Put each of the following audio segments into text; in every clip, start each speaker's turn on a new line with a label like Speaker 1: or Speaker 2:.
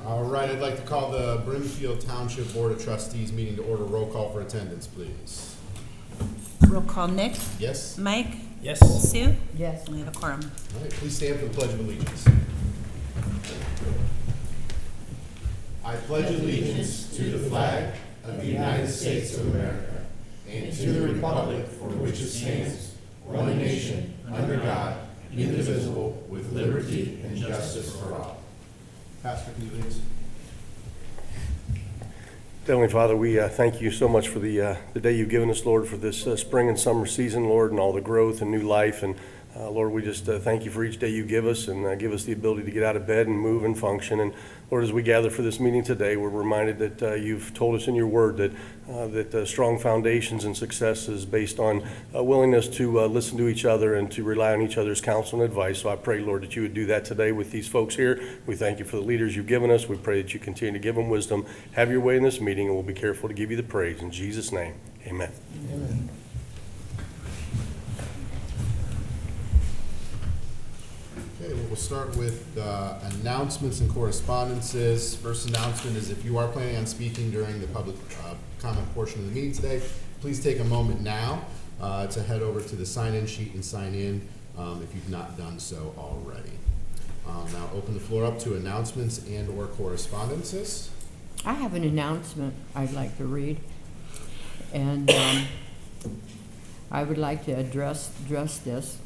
Speaker 1: All right, I'd like to call the Brimfield Township Board of Trustees meeting to order. Roll call for attendance, please.
Speaker 2: Roll call, Nick?
Speaker 1: Yes?
Speaker 2: Mike?
Speaker 3: Yes.
Speaker 2: Sue?
Speaker 4: Yes.
Speaker 2: We have a quorum.
Speaker 1: All right, please stand for the Pledge of Allegiance. I pledge allegiance to the flag of the United States of America and to the republic for which it stands, one nation, under God, indivisible, with liberty and justice for all. Pastor, can you lead us?
Speaker 5: Heavenly Father, we thank you so much for the day you've given us, Lord, for this spring and summer season, Lord, and all the growth and new life. And Lord, we just thank you for each day you give us and give us the ability to get out of bed and move and function. And Lord, as we gather for this meeting today, we're reminded that you've told us in your word that strong foundations and success is based on willingness to listen to each other and to rely on each other's counsel and advice. So I pray, Lord, that you would do that today with these folks here. We thank you for the leaders you've given us. We pray that you continue to give them wisdom. Have your way in this meeting, and we'll be careful to give you the praise. In Jesus' name, amen.
Speaker 4: Amen.
Speaker 1: Okay, well, we'll start with announcements and correspondences. First announcement is if you are planning on speaking during the public comment portion of the meeting today, please take a moment now to head over to the sign-in sheet and sign in if you've not done so already. Now open the floor up to announcements and or correspondences.
Speaker 4: I have an announcement I'd like to read, and I would like to address this.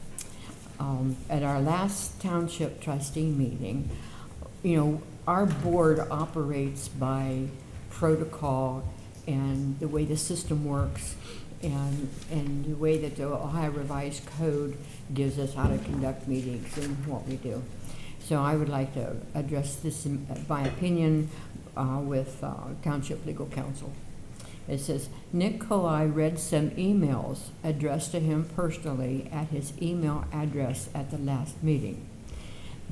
Speaker 4: At our last township trustee meeting, our board operates by protocol and the way the system works and the way that the Ohio Revised Code gives us how to conduct meetings and what we do. So I would like to address this, in my opinion, with Township Legal Counsel. It says, Nick Colai read some emails addressed to him personally at his email address at the last meeting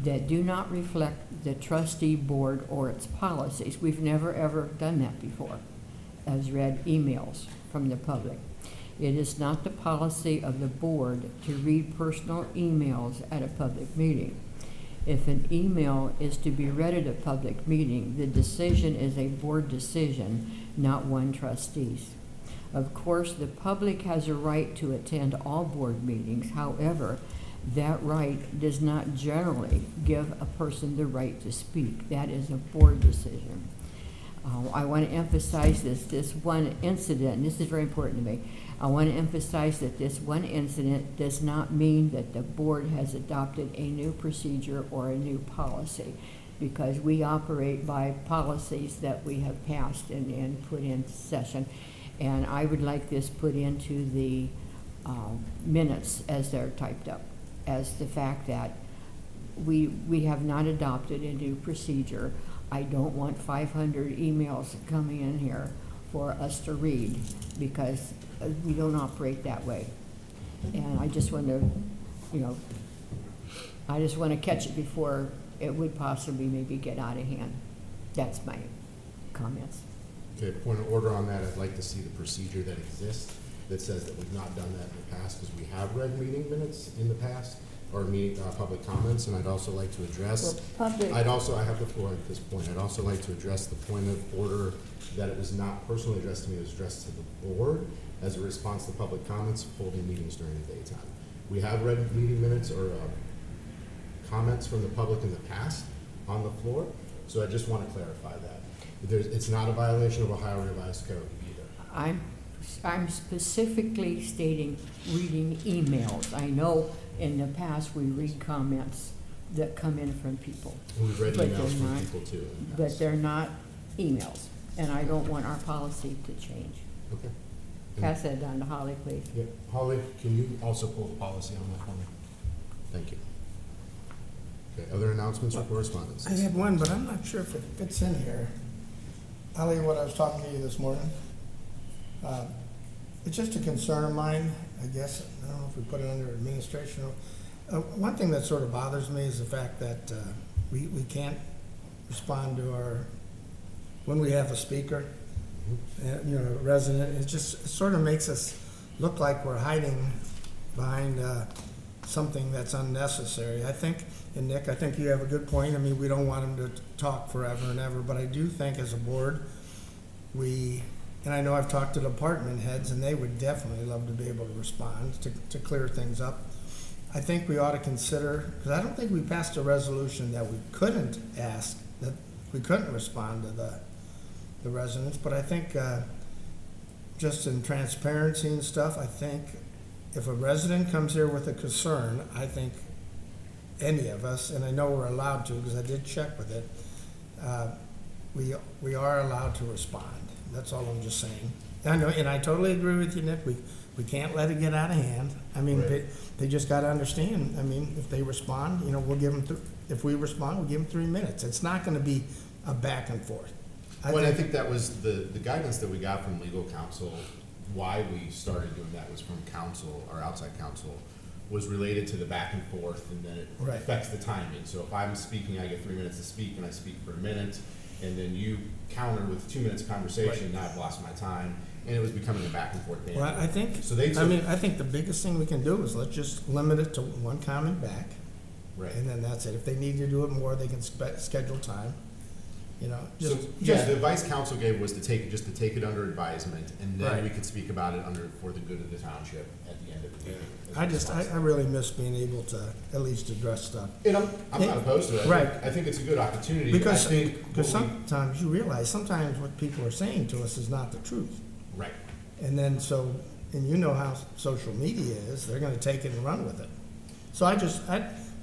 Speaker 4: that do not reflect the trustee board or its policies. We've never, ever done that before, as read emails from the public. It is not the policy of the board to read personal emails at a public meeting. If an email is to be read at a public meeting, the decision is a board decision, not one trustee's. Of course, the public has a right to attend all board meetings. However, that right does not generally give a person the right to speak. That is a board decision. I want to emphasize this one incident, and this is very important to me. I want to emphasize that this one incident does not mean that the board has adopted a new procedure or a new policy, because we operate by policies that we have passed and put in session. And I would like this put into the minutes as they're typed up, as the fact that we have not adopted a new procedure. I don't want 500 emails coming in here for us to read, because we don't operate that way. And I just want to, I just want to catch it before it would possibly maybe get out of hand. That's my comments.
Speaker 1: Okay, point of order on that, I'd like to see the procedure that exists that says that we've not done that in the past, because we have read meeting minutes in the past, or meeting public comments, and I'd also like to address, I have the floor at this point, I'd also like to address the point of order that it was not personally addressed to me, it was addressed to the board as a response to public comments holding meetings during the daytime. We have read meeting minutes or comments from the public in the past on the floor, so I just want to clarify that. It's not a violation of Ohio Revised Code either.
Speaker 4: I'm specifically stating reading emails. I know in the past we read comments that come in from people.
Speaker 1: We've read
Speaker 4: but
Speaker 1: emails from
Speaker 4: not,
Speaker 1: people too in the
Speaker 4: but
Speaker 1: past.
Speaker 4: they're not emails, and I don't want our policy to change.
Speaker 1: Okay.
Speaker 4: Pass that down to Holly, please.
Speaker 1: Yeah. Holly, can you also pull the policy on that for me? Thank you. Okay, other announcements or correspondence?
Speaker 3: I have one, but I'm not sure if it fits in here. Ali, what I was talking to you this morning, it's just a concern of mine, I guess. I don't know if we put it under administration. One thing that sort of bothers me is the fact that we can't respond to when we have a speaker, a resident. It sort of makes us look like we're hiding behind something that's unnecessary. I think, and Nick, I think you have a good point. I mean, we don't want them to talk forever and ever, but I do think as a board, and I know I've talked to department heads, and they would definitely love to be able to respond, to clear things up. I think we ought to consider, because I don't think we passed a resolution that we couldn't ask, that we couldn't respond to the residents, but I think just in transparency and stuff, I think if a resident comes here with a concern, I think any of us, and I know we're allowed to because I did check with it, we are allowed to respond. That's all I'm just saying. I know, and I totally agree with you, Nick. We can't let it get out of hand. I mean,
Speaker 1: Right.
Speaker 3: they just got to understand. I mean, if they respond, we'll give them. If we respond, we'll give them 3 minutes. It's not going to be a back and forth.
Speaker 1: I think that was the guidance that we got from legal counsel. Why we started doing that was from counsel, our outside counsel, was related to the back and forth, and then it
Speaker 3: Right.
Speaker 1: affects the timing. So if I'm speaking, I get 3 minutes to speak, and I speak for a minute, and then you counter with 2 minutes conversation, now I've lost my time, and it was becoming a back and forth thing.
Speaker 3: Well, I think.
Speaker 1: So they
Speaker 3: I think the biggest thing we can do is let's just limit it to one comment back,
Speaker 1: Right.
Speaker 3: and then that's it. If they need to do it more, they can schedule time.
Speaker 1: So, the advice council gave was to take it under advisement, and then
Speaker 3: Right.
Speaker 1: we could speak about it for the good of the township at the end of the meeting.
Speaker 3: I really miss being able to at least address stuff.
Speaker 1: And I'm not opposed to it.
Speaker 3: Right.
Speaker 1: I think it's a good opportunity.
Speaker 3: Because
Speaker 1: I think
Speaker 3: sometimes you realize, sometimes what people are saying to us is not the truth.
Speaker 1: right.
Speaker 3: And then and you know how social media is, they're gonna take it and run with it. So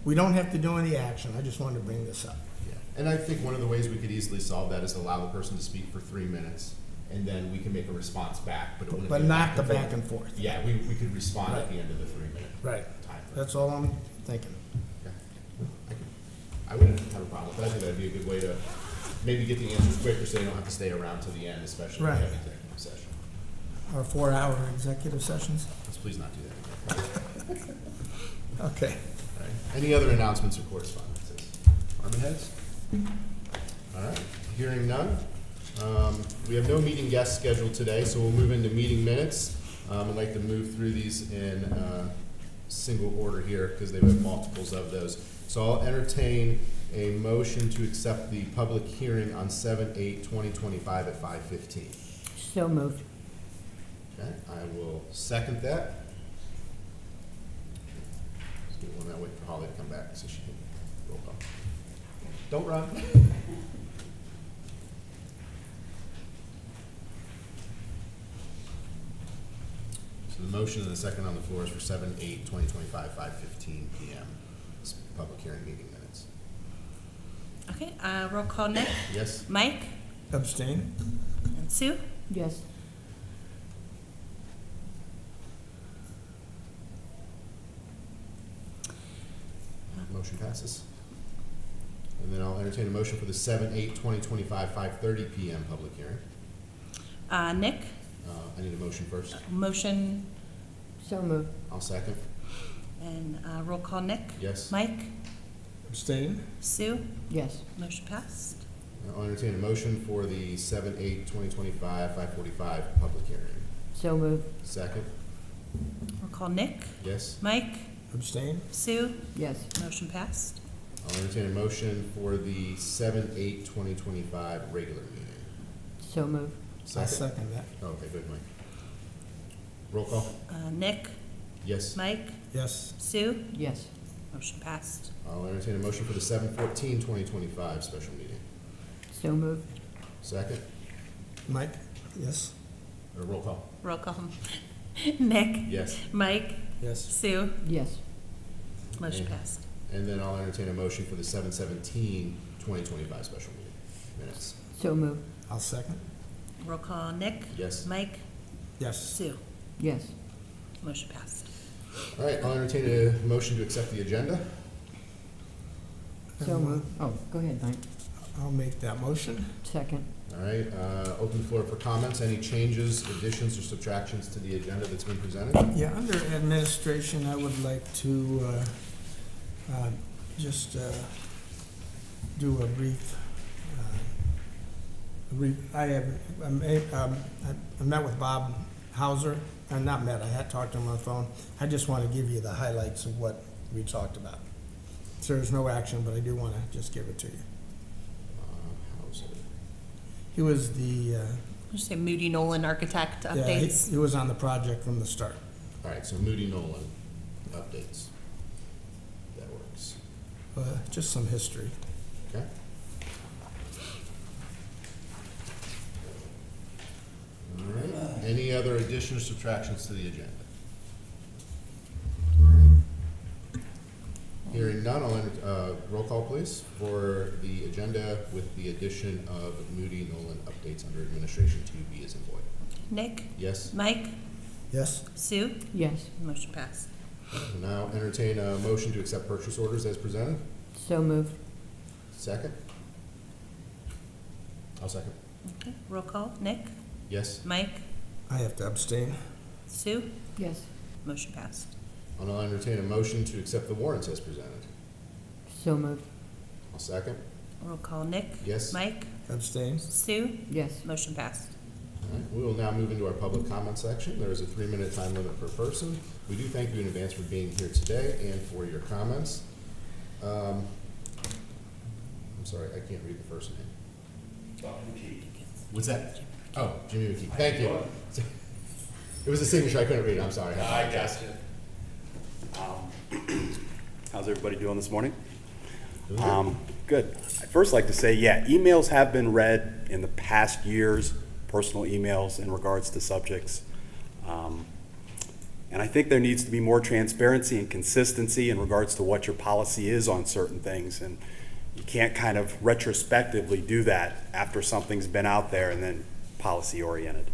Speaker 3: we don't have to do any action, I just wanted to bring this up.
Speaker 1: Yeah. And I think one of the ways we could easily solve that is allow the person to speak for 3 minutes, and then we can make a response back, but it wouldn't
Speaker 3: But
Speaker 1: be a
Speaker 3: not the
Speaker 1: forth.
Speaker 3: back and forth.
Speaker 1: Yeah, we could respond at
Speaker 3: Right.
Speaker 1: the end of the 3-minute
Speaker 3: Right.
Speaker 1: time frame.
Speaker 3: That's all I'm thinking.
Speaker 1: Okay. I wouldn't have a problem with that. I think that'd be a good way to maybe get the answers quicker so they don't have to stay around till the end, especially if we
Speaker 3: Right.
Speaker 1: have executive session.
Speaker 3: Our 4-hour executive sessions?
Speaker 1: Let's please not do that again.
Speaker 3: Okay.
Speaker 1: All right. Any other announcements or correspondences? Department heads? All right, hearing none. We have no meeting guests scheduled today, so we'll move into meeting minutes. I'd like to move through these in single order here because they have multiples of those. So I'll entertain a motion to accept the public hearing on 7/8/2025 at 5:15.
Speaker 4: So moved.
Speaker 1: Okay, I will second that. Let's do one that wait for Holly to come back so she can roll call. Don't run. So the motion and the second on the floor is for 7/8/2025, 5:15 PM. This public hearing meeting minutes.
Speaker 2: Okay, roll call Nick,
Speaker 1: Yes?
Speaker 2: Mike,
Speaker 3: Abstain?
Speaker 2: and Sue.
Speaker 4: Yes.
Speaker 1: Motion passes. And then I'll entertain a motion for the 7/8/2025, 5:30 PM public hearing.
Speaker 2: Nick,
Speaker 1: I need a motion first.
Speaker 2: motion,
Speaker 4: So moved.
Speaker 1: I'll second.
Speaker 2: and roll call Nick.
Speaker 1: Yes?
Speaker 2: Mike,
Speaker 3: Abstain?
Speaker 2: Sue,
Speaker 4: Yes.
Speaker 2: motion passed.
Speaker 1: I'll entertain a motion for the 7/8/2025, 5:45 public hearing.
Speaker 4: So moved.
Speaker 1: Second.
Speaker 2: Roll call Nick,
Speaker 1: Yes?
Speaker 2: Mike,
Speaker 3: Abstain?
Speaker 2: Sue,
Speaker 4: Yes.
Speaker 2: motion passed.
Speaker 1: I'll entertain a motion for the 7/8/2025 regular meeting.
Speaker 4: So moved.
Speaker 3: I'll second that.
Speaker 1: Okay, good, Mike. Roll call?
Speaker 2: Nick,
Speaker 1: Yes?
Speaker 2: Mike,
Speaker 3: Yes.
Speaker 2: Sue,
Speaker 4: Yes.
Speaker 2: motion passed.
Speaker 1: I'll entertain a motion for the 7/14/2025 special meeting.
Speaker 4: So moved.
Speaker 1: Second.
Speaker 3: Mike? Yes.
Speaker 1: Or roll call?
Speaker 2: Roll call. Nick,
Speaker 1: Yes.
Speaker 2: Mike,
Speaker 3: Yes.
Speaker 2: Sue,
Speaker 4: Yes.
Speaker 2: motion
Speaker 1: Yeah.
Speaker 2: passed.
Speaker 1: And then I'll entertain a motion for the 7/17/2025 special meeting minutes.
Speaker 4: So moved.
Speaker 3: I'll second.
Speaker 2: Roll call Nick,
Speaker 1: Yes?
Speaker 2: Mike,
Speaker 3: Yes.
Speaker 2: Sue,
Speaker 4: Yes.
Speaker 2: motion passed.
Speaker 1: All right, I'll entertain a motion to accept the agenda.
Speaker 4: So moved. Oh, go ahead, Mike.
Speaker 3: I'll make that motion.
Speaker 4: Second.
Speaker 1: All right, open the floor for comments. Any changes, additions, or subtractions to the agenda that's been presented?
Speaker 3: Yeah, under administration, I would like to just do a brief, I met with Bob Hauser, not met, I had talked to him on the phone. I just want to give you the highlights of what we talked about. So there's no action, but I do want to just give it to you.
Speaker 1: Hauser.
Speaker 3: He was the,
Speaker 2: Just say Moody Nolan Architect
Speaker 3: yeah,
Speaker 2: updates.
Speaker 3: he was on the project from the start.
Speaker 1: All right, so Moody Nolan updates. That works.
Speaker 3: Just some history.
Speaker 1: Okay. All right. Any other additions or subtractions to the agenda? All right. Hearing none, roll call please for the agenda with the addition of Moody Nolan updates under administration to be as in boy.
Speaker 2: Nick?
Speaker 1: Yes?
Speaker 2: Mike?
Speaker 3: Yes?
Speaker 2: Sue?
Speaker 4: Yes,
Speaker 2: Motion passed.
Speaker 1: We'll now entertain a motion to accept purchase orders as presented.
Speaker 4: so moved.
Speaker 1: Second? I'll second.
Speaker 2: Okay, roll call. Nick?
Speaker 1: Yes?
Speaker 2: Mike?
Speaker 3: I have to abstain.
Speaker 2: Sue?
Speaker 4: Yes,
Speaker 2: Motion passed.
Speaker 1: I'll now entertain a motion to accept the warrants as presented.
Speaker 4: so moved.
Speaker 1: I'll second.
Speaker 2: Roll call. Nick?
Speaker 1: Yes?
Speaker 2: Mike?
Speaker 3: Abstain?
Speaker 2: Sue?
Speaker 4: Yes,
Speaker 2: Motion passed.
Speaker 1: All right, we will now move into our public comment section. There is a 3-minute time limit per person. We do thank you in advance for being here today and for your comments. I'm sorry, I can't read the first name. What's that? Oh, Jimmy McKee. Thank you. It was a signature, I couldn't read it, I'm sorry.
Speaker 6: I gotcha. How's everybody doing this morning?
Speaker 1: Doing good.
Speaker 6: Good. I'd first like to say, yeah, emails have been read in the past years, personal emails in regards to subjects. And I think there needs to be more transparency and consistency in regards to what your policy is on certain things. And you can't kind of retrospectively do that after something's been out there and then policy oriented.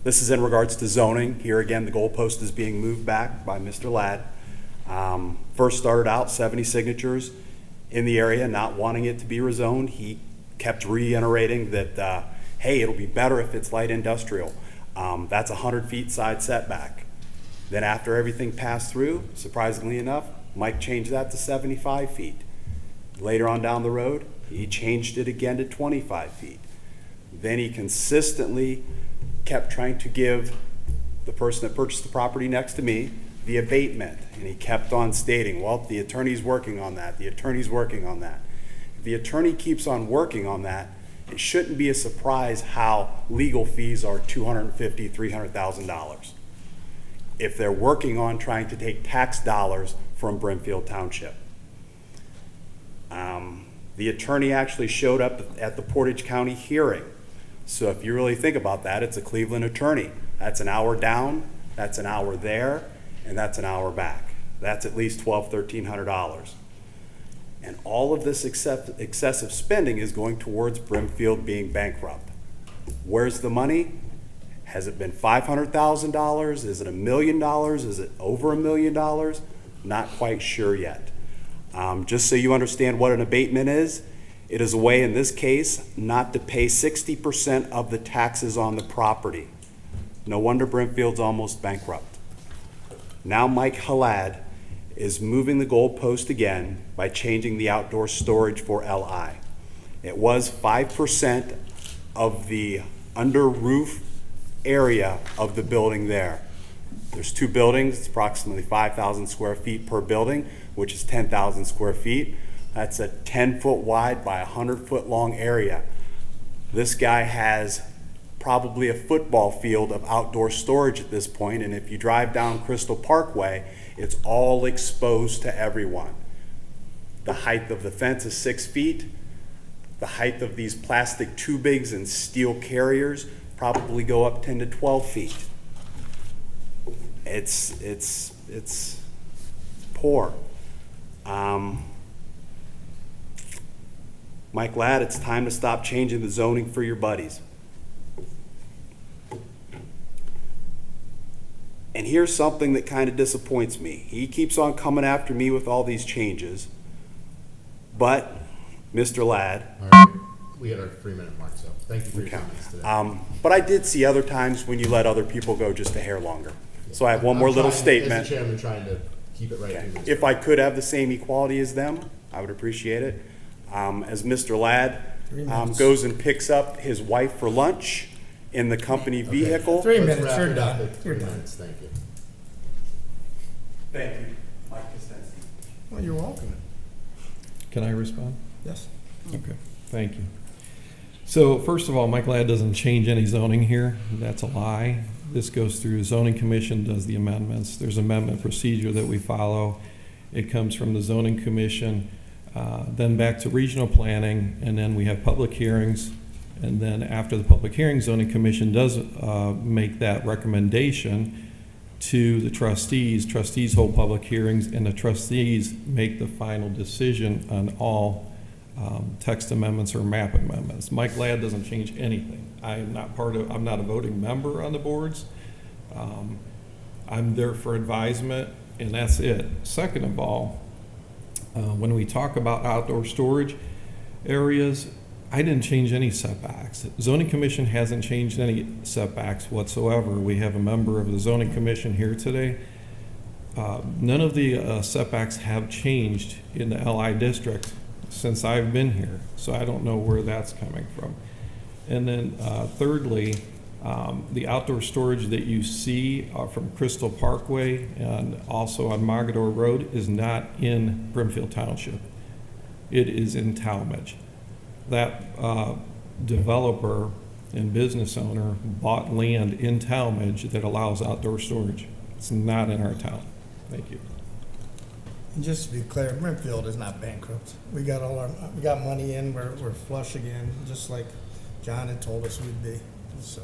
Speaker 6: This is in regards to zoning. Here again, the goalpost is being moved back by Mr. Ladd. First started out 70 signatures in the area, not wanting it to be rezoned. He kept reiterating that, hey, it'll be better if it's light industrial. That's 100 feet side setback. Then after everything passed through, surprisingly enough, Mike changed that to 75 feet. Later on down the road, he changed it again to 25 feet. Then he consistently kept trying to give the person that purchased the property next to me the abatement. And he kept on stating, well, the attorney's working on that. The attorney's working on that. If the attorney keeps on working on that, it shouldn't be a surprise how legal fees are $250,000, $300,000 if they're working on trying to take tax dollars from Brimfield Township. The attorney actually showed up at the Portage County hearing. So if you really think about that, it's a Cleveland attorney. That's an hour down, that's an hour there, and that's an hour back. That's at least $1,200, $1,300. And all of this excessive spending is going towards Brimfield being bankrupt. Where's the money? Has it been $500,000? Is it $1 million? Is it over $1 million? Not quite sure yet. Just so you understand what an abatement is, it is a way in this case not to pay 60% of the taxes on the property. No wonder Brimfield's almost bankrupt. Now Mike Halad is moving the goalpost again by changing the outdoor storage for LI. It was 5% of the under roof area of the building there. There's 2 buildings, it's approximately 5,000 square feet per building, which is 10,000 square feet. That's a 10-foot wide by 100-foot long area. This guy has probably a football field of outdoor storage at this point, and if you drive down Crystal Parkway, it's all exposed to everyone. The height of the fence is 6 feet. The height of these plastic tubings and steel carriers probably go up 10 to 12 feet. It's poor. Mike Ladd, it's time to stop changing the zoning for your buddies. And here's something that kind of disappoints me. He keeps on coming after me with all these changes, but Mr. Ladd.
Speaker 1: All right, we had our 3-minute mark, so thank you for your comments today.
Speaker 6: But I did see other times when you let other people go just a hair longer. So I have one more little statement.
Speaker 1: As the chairman, trying to keep it right.
Speaker 6: Okay. If I could have the same equality as them, I would appreciate it. As Mr. Ladd goes and picks up his wife for lunch, in the company vehicle.
Speaker 3: 3
Speaker 1: Let's
Speaker 3: minutes,
Speaker 1: wrap
Speaker 3: you're
Speaker 1: it up
Speaker 3: done.
Speaker 1: at
Speaker 3: You're
Speaker 1: 3
Speaker 3: done.
Speaker 1: minutes, thank you.
Speaker 6: Thank you, Mike Costanzi.
Speaker 3: Well, you're welcome.
Speaker 7: Can I respond?
Speaker 3: Yes.
Speaker 7: Okay, thank you. So first of all, Mike Ladd doesn't change any zoning here. That's a lie. This goes through zoning commission, does the amendments. There's amendment procedure that we follow. It comes from the zoning commission, then back to regional planning, and then we have public hearings. And then after the public hearing, zoning commission does make that recommendation to the trustees. Trustees hold public hearings, and the trustees make the final decision on all text amendments or map amendments. Mike Ladd doesn't change anything. I'm not a voting member on the boards. I'm there for advisement, and that's it. Second of all, when we talk about outdoor storage areas, I didn't change any setbacks. Zoning commission hasn't changed any setbacks whatsoever. We have a member of the zoning commission here today. None of the setbacks have changed in the LI district since I've been here, so I don't know where that's coming from. And then thirdly, the outdoor storage that you see from Crystal Parkway and also on Mogador Road is not in Brimfield Township. It is in Talmadge. That developer and business owner bought land in Talmadge that allows outdoor storage. It's not in our town. Thank you.
Speaker 3: And just to be clear, Brimfield is not bankrupt. We got money in, we're flush again, just like John had told us we'd be. So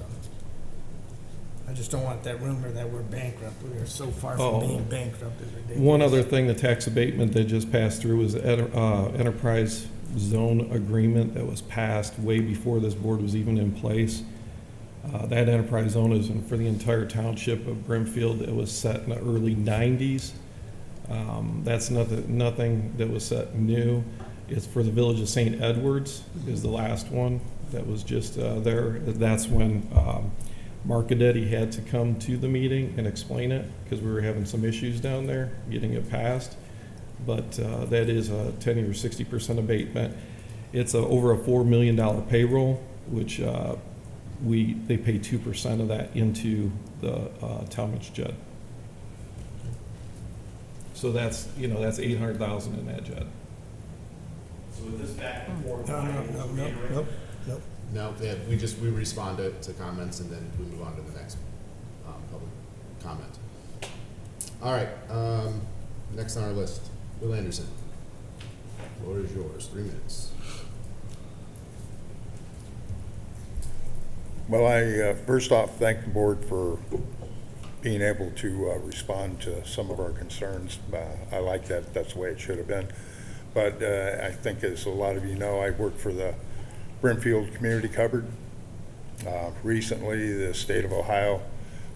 Speaker 3: I just don't want that rumor that we're bankrupt. We are so far from being bankrupt. It's ridiculous.
Speaker 7: One other thing, the tax abatement that just passed through was the enterprise zone agreement that was passed way before this board was even in place. That enterprise zone is for the entire township of Brimfield. It was set in the early 90s. That's nothing that was set new. It's for the village of St. Edwards is the last one that was just there. That's when Mark Cadetti had to come to the meeting and explain it because we were having some issues down there getting it passed. But that is a 10 or 60% abatement. It's over a $4 million payroll, which they pay 2% of that into the Talmadge JED. So that's $800,000 in that JED.
Speaker 6: So with this back and forth.
Speaker 3: Nope.
Speaker 1: No, yeah, we respond to comments and then we move on to the next public comment. All right, next on our list, Will Anderson. Floor is yours, 3 minutes.
Speaker 8: Well, I first off thank the board for being able to respond to some of our concerns. I like that. That's the way it should have been. But I think, as a lot of you know, I work for the Brimfield Community Cupboard. Recently, the state of Ohio,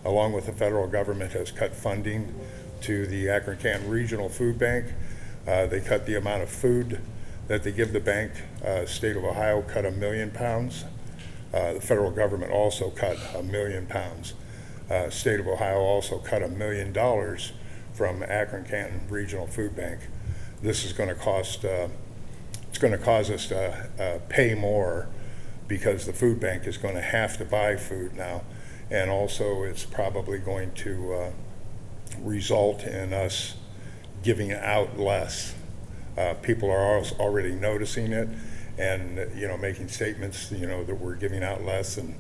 Speaker 8: along with the federal government, has cut funding to the Akron-Canton Regional Food Bank. They cut the amount of food that they give the bank. State of Ohio cut 1 million pounds. The federal government also cut 1 million pounds. State of Ohio also cut $1 million from Akron-Canton Regional Food Bank. This is going to cost. It's going to cause us to pay more because the food bank is going to have to buy food now, and also it's probably going to result in us giving out less. People are already noticing it, and making statements that we're giving out less, and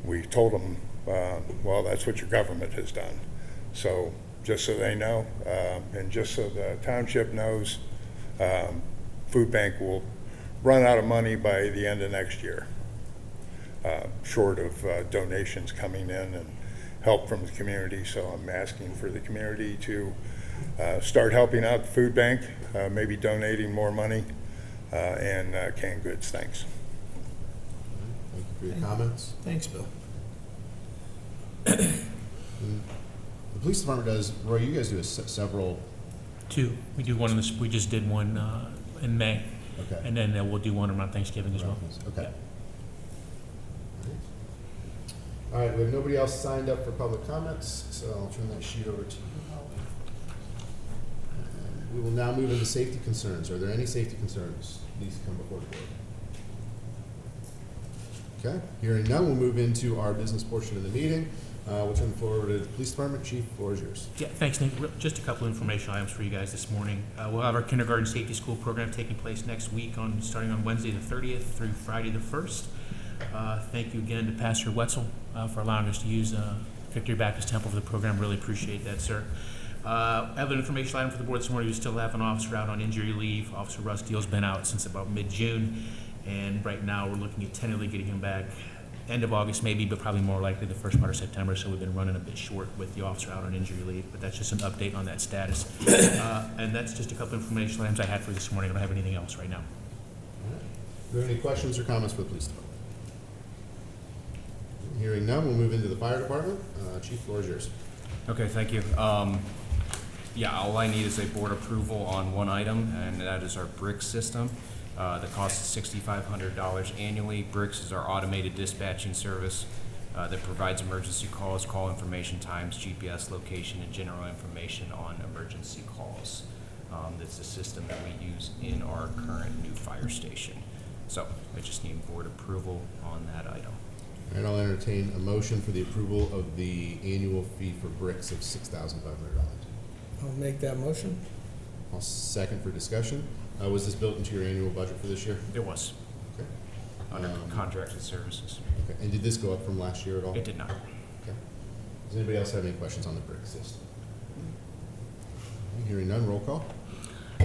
Speaker 8: we told them, well, that's what your government has done. So just so they know, and just so the township knows, food bank will run out of money by the end of next year, short of donations coming in and help from the community. So I'm asking for the community to start helping out the food bank, maybe donating more money and canned goods. Thanks.
Speaker 1: Thank you for your comments.
Speaker 3: Thanks, Bill.
Speaker 1: The police department does, Roy, you guys do several,
Speaker 9: Two. We do one in this. We just did one in May,
Speaker 1: okay.
Speaker 9: and then we'll do one around Thanksgiving as well.
Speaker 1: Okay. All right, we have nobody else signed up for public comments, so I'll turn that sheet over to you, Holly. We will now move into safety concerns. Are there any safety concerns? These come before the board. Okay, hearing none, we'll move into our business portion of the meeting. We'll turn the floor over to the police department. Chief, the floor is yours.
Speaker 9: Yeah, thanks, Nick. Just a couple of informational items for you guys this morning. We'll have our kindergarten safety school program taking place next week starting on Wednesday the 30th through Friday the 1st. Thank you again to Pastor Wetzel for allowing us to use Victory Baptist Temple for the program. Really appreciate that, sir. I have an informational item for the board this morning. We still have an officer out on injury leave. Officer Russ Deal's been out since about mid-June, and right now we're looking at tentatively getting him back end of August maybe, but probably more likely the first part of September, so we've been running a bit short with the officer out on injury leave, but that's just an update on that status. And that's just a couple of informational items I had for this morning. I don't have anything else right now.
Speaker 1: Are there any questions or comments for the police department? Hearing none, we'll move into the fire department. Chief, the floor is yours.
Speaker 10: Okay, thank you. Yeah, all I need is a board approval on one item, and that is our BRICS system. The cost is $6,500 annually. BRICS is our automated dispatching service that provides emergency calls, call information times, GPS location, and general information on emergency calls. That's the system that we use in our current new fire station. So I just need board approval on that item.
Speaker 1: And I'll entertain a motion for the approval of the annual fee for bricks of $6,500.
Speaker 3: I'll make that motion.
Speaker 1: I'll second for discussion. Was this built into your annual budget for this year?
Speaker 10: It was
Speaker 1: Okay.
Speaker 10: under contracted services.
Speaker 1: Okay. And did this go up from last year at all?
Speaker 10: It did not.
Speaker 1: Okay. Does anybody else have any questions on the brick system? Hearing none, roll call.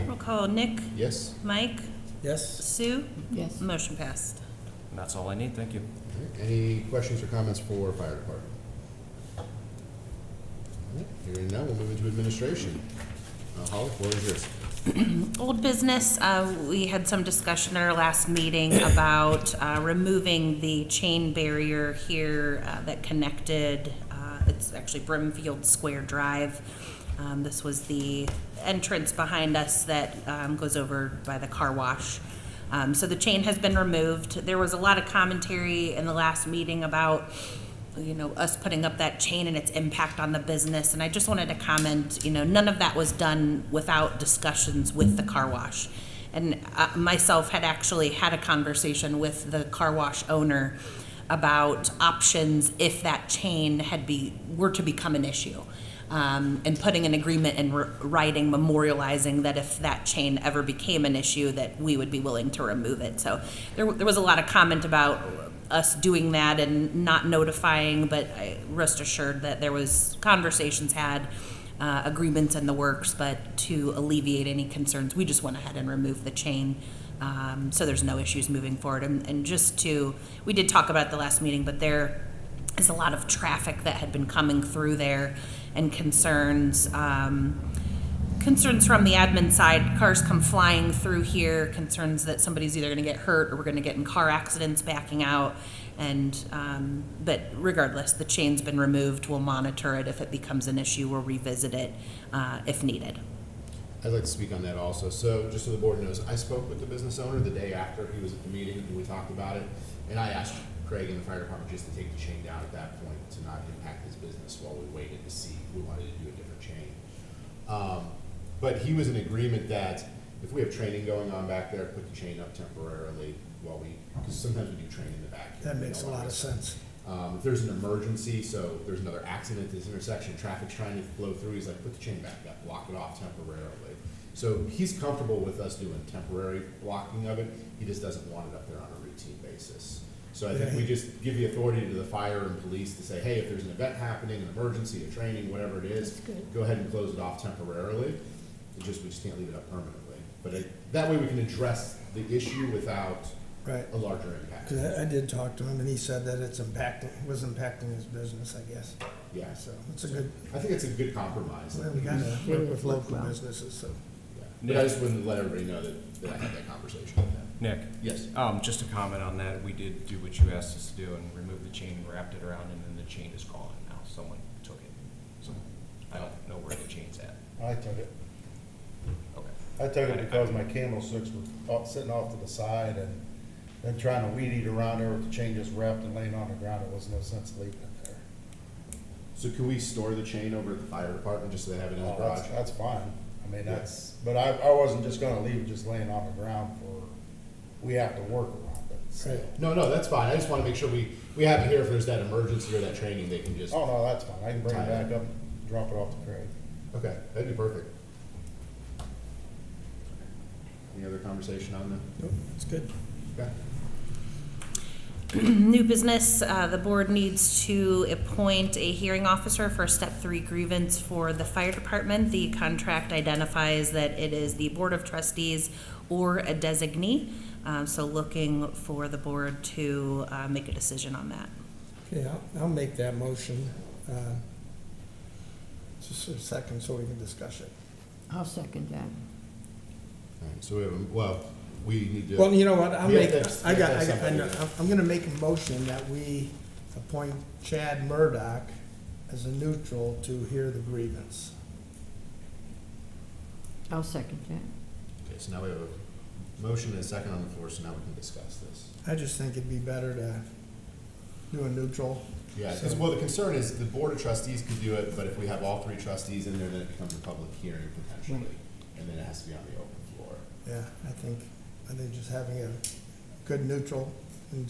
Speaker 2: Roll call, Nick,
Speaker 1: Yes?
Speaker 2: Mike,
Speaker 3: Yes?
Speaker 2: Sue,
Speaker 4: Yes.
Speaker 2: motion passed.
Speaker 10: And that's all I need. Thank you.
Speaker 1: All right. Any questions or comments for fire department? All right. Hearing none, we'll move into administration. Holly, floor is yours.
Speaker 2: Old business, we had some discussion at our last meeting about removing the chain barrier here that connected, it's actually Brimfield Square Drive. This was the entrance behind us that goes over by the car wash. So the chain has been removed. There was a lot of commentary in the last meeting about us putting up that chain and its impact on the business. And I just wanted to comment, none of that was done without discussions with the car wash. And myself had actually had a conversation with the car wash owner about options if that chain were to become an issue. And putting an agreement in writing memorializing that if that chain ever became an issue that we would be willing to remove it. So there was a lot of comment about us doing that and not notifying, but rest assured that there was conversations had, agreements in the works, but to alleviate any concerns, we just went ahead and removed the chain. So there's no issues moving forward. And we did talk about it at the last meeting, but there is a lot of traffic that had been coming through there and concerns from the admin side. Cars come flying through here, concerns that somebody's either going to get hurt or we're going to get in car accidents backing out. And but regardless, the chain's been removed. We'll monitor it. If it becomes an issue, we'll revisit it if needed.
Speaker 1: I'd like to speak on that also. So just so the board knows, I spoke with the business owner the day after he was at the meeting and we talked about it. And I asked Craig and the fire department just to take the chain down at that point to not impact his business while we waited to see if we wanted to do a different chain. But he was in agreement that if we have training going on back there, put the chain up temporarily while because sometimes we do train in the back.
Speaker 3: That makes a lot of sense.
Speaker 1: If there's an emergency, so there's another accident at this intersection, traffic's trying to flow through, he's like, put the chain back up, block it off temporarily. So he's comfortable with us doing temporary blocking of it, he just doesn't want it up there on a routine basis. So I think we just give the authority to the fire and police to say, hey, if there's an event happening, an emergency, a training, whatever it is, go ahead and close it off temporarily. We just can't leave it up permanently. But that way we can address the issue without a larger impact.
Speaker 3: 'Cause I did talk to him and he said that was impacting his business, I guess.
Speaker 1: Yeah.
Speaker 3: So it's a good,
Speaker 1: I think it's a good compromise.
Speaker 3: well, we gotta work with local businesses, so.
Speaker 1: Yeah. But I just wanted to let everybody know that I had that conversation with them.
Speaker 10: Nick?
Speaker 1: Yes.
Speaker 10: Just a comment on that. We did do what you asked us to do and remove the chain, wrapped it around, and then the chain is gone now. Someone took it. So I don't know where the chain's at.
Speaker 11: I took it.
Speaker 10: Okay.
Speaker 11: I took it because my candlesticks were sitting off to the side and then trying to weed eat around there with the chain just wrapped and laying on the ground. It was no sense leaving it there.
Speaker 1: So can we store the chain over at the fire department just so they have it in the
Speaker 11: Oh,
Speaker 1: garage?
Speaker 11: that's fine. I mean, but I wasn't just gonna leave it just laying on the ground we have to work around it.
Speaker 3: Right.
Speaker 1: No, that's fine. I just want to make sure we have it here if there's that emergency or that training, they can just,
Speaker 11: Oh, no, that's fine. I can bring it back up, drop it off to Craig.
Speaker 1: okay, that'd be perfect. Any other conversation on that?
Speaker 3: Nope, it's good.
Speaker 1: Okay.
Speaker 2: New business, the board needs to appoint a hearing officer for step 3 grievance for the fire department. The contract identifies that it is the board of trustees or a designee. So looking for the board to make a decision on that.
Speaker 3: Okay, I'll make that motion. Just a second so we can discuss it.
Speaker 4: I'll second that.
Speaker 1: All right, so we have, we need to.
Speaker 3: Well, you know what,
Speaker 1: We have to have- we have to have
Speaker 3: I know.
Speaker 1: somebody.
Speaker 3: I'm gonna make a motion that we appoint Chad Murdoch as a neutral to hear the grievance.
Speaker 4: I'll second that.
Speaker 1: Okay, so now we have a motion and a second on the floor, so now we can discuss this.
Speaker 3: I just think it'd be better to do a neutral.
Speaker 1: Yeah, because, well, the concern is the board of trustees could do it, but if we have all 3 trustees in there, then it becomes a public hearing potentially.
Speaker 4: Right.
Speaker 1: And then it has to be on the open floor.
Speaker 3: Yeah, I think just having a good neutral, and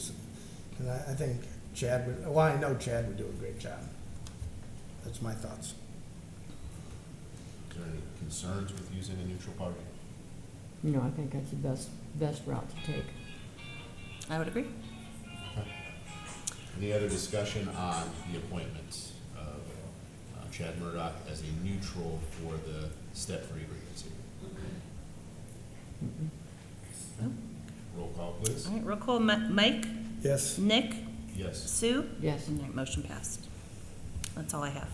Speaker 3: I think Chad would, well, I know Chad would do a great job. That's my thoughts.
Speaker 1: Is there any concerns with using a neutral party?
Speaker 4: No, I think that's the best route to take.
Speaker 2: I would agree.
Speaker 1: Any other discussion on the appointment of Chad Murdoch as a neutral for the step 3 grievance here?
Speaker 2: No.
Speaker 1: Roll call, please.
Speaker 2: All right, roll call. Mike,
Speaker 3: Yes?
Speaker 2: Nick,
Speaker 1: Yes.
Speaker 2: Sue?
Speaker 4: Yes.
Speaker 2: And that motion passed. That's all I have.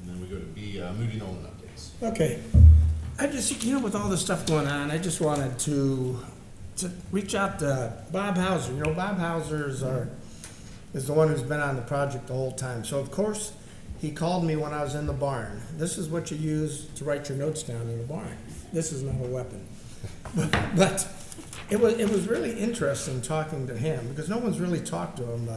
Speaker 1: And then we go to B, Moody Nolan updates.
Speaker 3: Okay. I just, with all this stuff going on, I just wanted to reach out to Bob Hauser. Bob Hauser is the one who's been on the project the whole time. So, of course, he called me when I was in the barn. This is what you use to write your notes down in the barn. This is not a weapon. But it was really interesting talking to him because no one's really talked to him.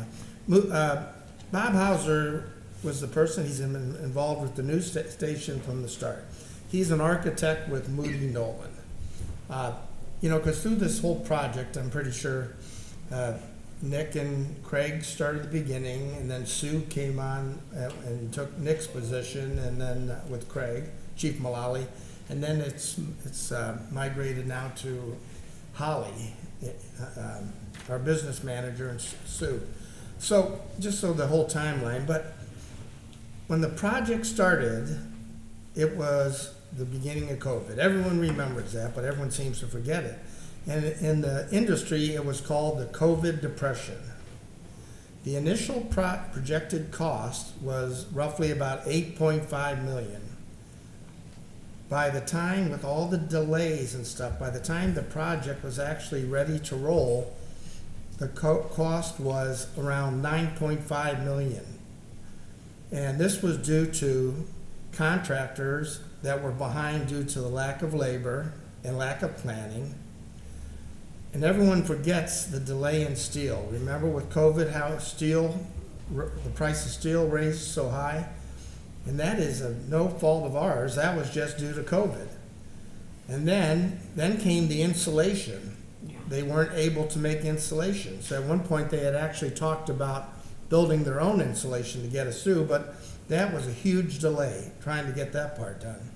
Speaker 3: Bob Hauser was the person, he's been involved with the news station from the start. He's an architect with Moody Nolan. Because through this whole project, I'm pretty sure Nick and Craig started at the beginning, and then Sue came on and took Nick's position, and then with Craig, Chief Mullally, and then it's migrated now to Holly, our business manager, and Sue. So just so the whole timeline, but when the project started, it was the beginning of COVID. Everyone remembers that, but everyone seems to forget it. And in the industry, it was called the COVID depression. The initial projected cost was roughly about $8.5 million. By the time, with all the delays and stuff, by the time the project was actually ready to roll, the cost was around $9.5 million. And this was due to contractors that were behind due to the lack of labor and lack of planning. And everyone forgets the delay in steel. Remember with COVID how the price of steel raised so high? And that is no fault of ours. That was just due to COVID. And then came the insulation. They weren't able to make insulation. So at one point they had actually talked about building their own insulation to get us through, but that was a huge delay trying to get that part done.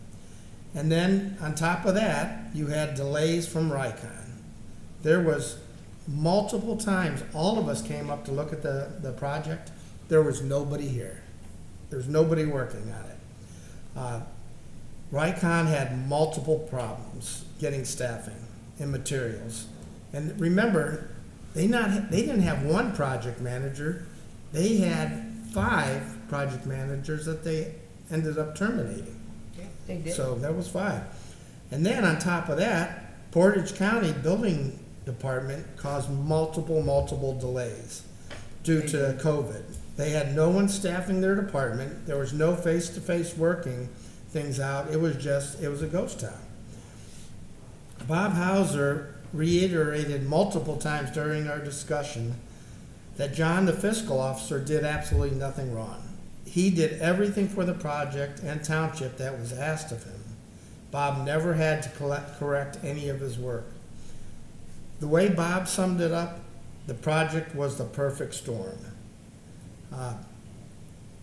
Speaker 3: And then on top of that, you had delays from Rycon. There was multiple times, all of us came up to look at the project. There was nobody here. There was nobody working on it. Rycon had multiple problems getting staffing and materials. And remember, they didn't have one project manager. They had 5 project managers that they ended up terminating.
Speaker 4: Yeah, they did.
Speaker 3: So that was 5. And then on top of that, Portage County Building Department caused multiple delays due to COVID. They had no one staffing their department. There was no face-to-face working things out. It was a ghost town. Bob Hauser reiterated multiple times during our discussion that John, the fiscal officer, did absolutely nothing wrong. He did everything for the project and township that was asked of him. Bob never had to correct any of his work. The way Bob summed it up, the project was the perfect storm.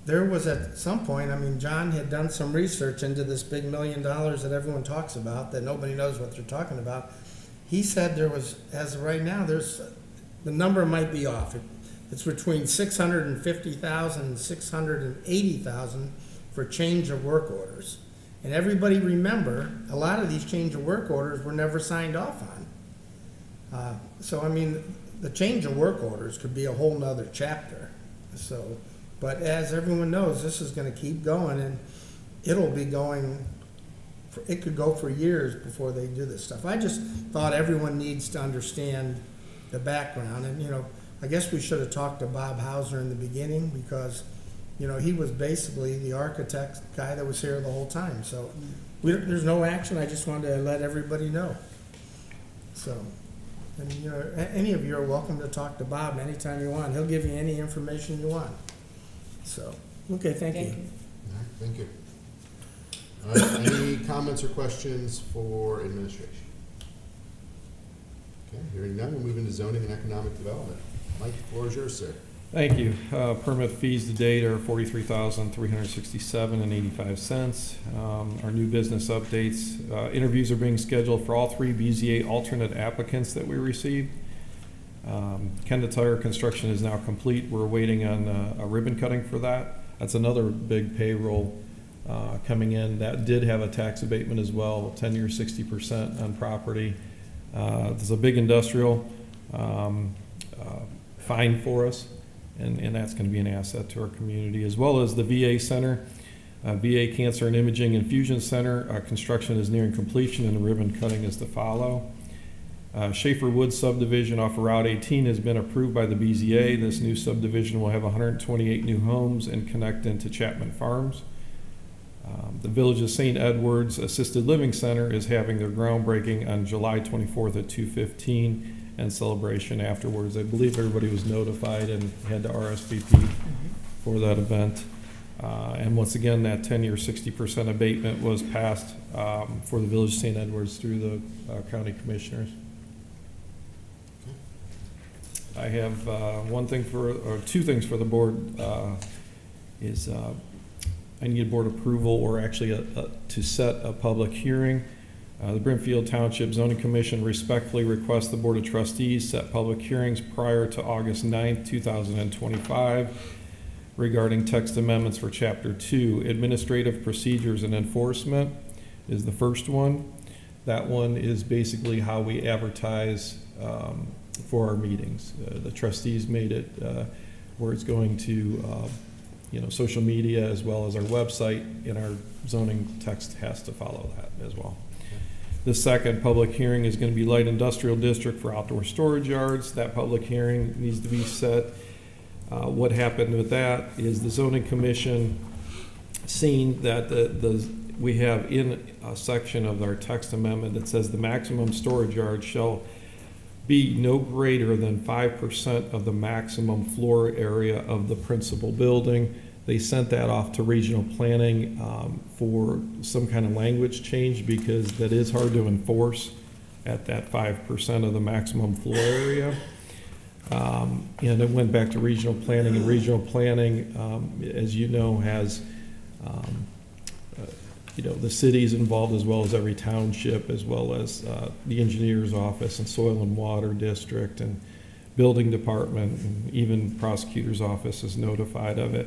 Speaker 3: There was at some point, I mean, John had done some research into this big $1 million that everyone talks about, that nobody knows what they're talking about. He said there was, as of right now, the number might be off. It's between 650,000 and 680,000 for change of work orders. And everybody remember, a lot of these change of work orders were never signed off on. So, I mean, the change of work orders could be a whole nother chapter. So, but as everyone knows, this is gonna keep going, and it'll be going, it could go for years before they do this stuff. I just thought everyone needs to understand the background, and, you know, I guess we should have talked to Bob Hauser in the beginning, because, you know, he was basically the architect guy that was here the whole time. So there's no action. I just wanted to let everybody know. So, and, you know, any of you are welcome to talk to Bob anytime you want. He'll give you any information you want. So, okay, thank you.
Speaker 1: All right, thank you. All right, any comments or questions for administration? Okay, hearing none, we'll move into zoning and economic development. Mike, the floor is yours, sir.
Speaker 7: Thank you. Permit fees to date are $43,367.85. Our new business updates, interviews are being scheduled for all 3 BZA alternate applicants that we received. Kenda Tire construction is now complete. We're waiting on a ribbon cutting for that. That's another big payroll coming in. That did have a tax abatement as well, 10-year 60% on property. There's a big industrial fine for us, and that's going to be an asset to our community, as well as the VA Center. VA Cancer and Imaging Infusion Center, construction is nearing completion, and the ribbon cutting is to follow. Schaefer Woods subdivision off of Route 18 has been approved by the BZA. This new subdivision will have 128 new homes and connect into Chapman Farms. The Village of St. Edwards Assisted Living Center is having their groundbreaking on July 24th at 2:15 and celebration afterwards. I believe everybody was notified and had to RSVP for that event. And once again, that 10-year 60% abatement was passed for the Village of St. Edwards through the county commissioners. I have two things for the board. I need board approval, or actually to set a public hearing. The Brimfield Township Zoning Commission respectfully requests the Board of Trustees set public hearings prior to August 9th, 2025 regarding text amendments for Chapter 2. Administrative Procedures and Enforcement is the first one. That one is basically how we advertise for our meetings. The trustees made it where it's going to social media as well as our website, and our zoning text has to follow that as well. The second public hearing is going to be light industrial district for outdoor storage yards. That public hearing needs to be set. What happened with that is the zoning commission seen that we have in a section of our text amendment that says the maximum storage yard shall be no greater than 5% of the maximum floor area of the principal building. They sent that off to regional planning for some kind of language change, because that is hard to enforce at that 5% of the maximum floor area. And it went back to regional planning, and regional planning, as you know, has the cities involved, as well as every township, as well as the engineer's office and soil and water district and building department, and even prosecutor's office is notified of it.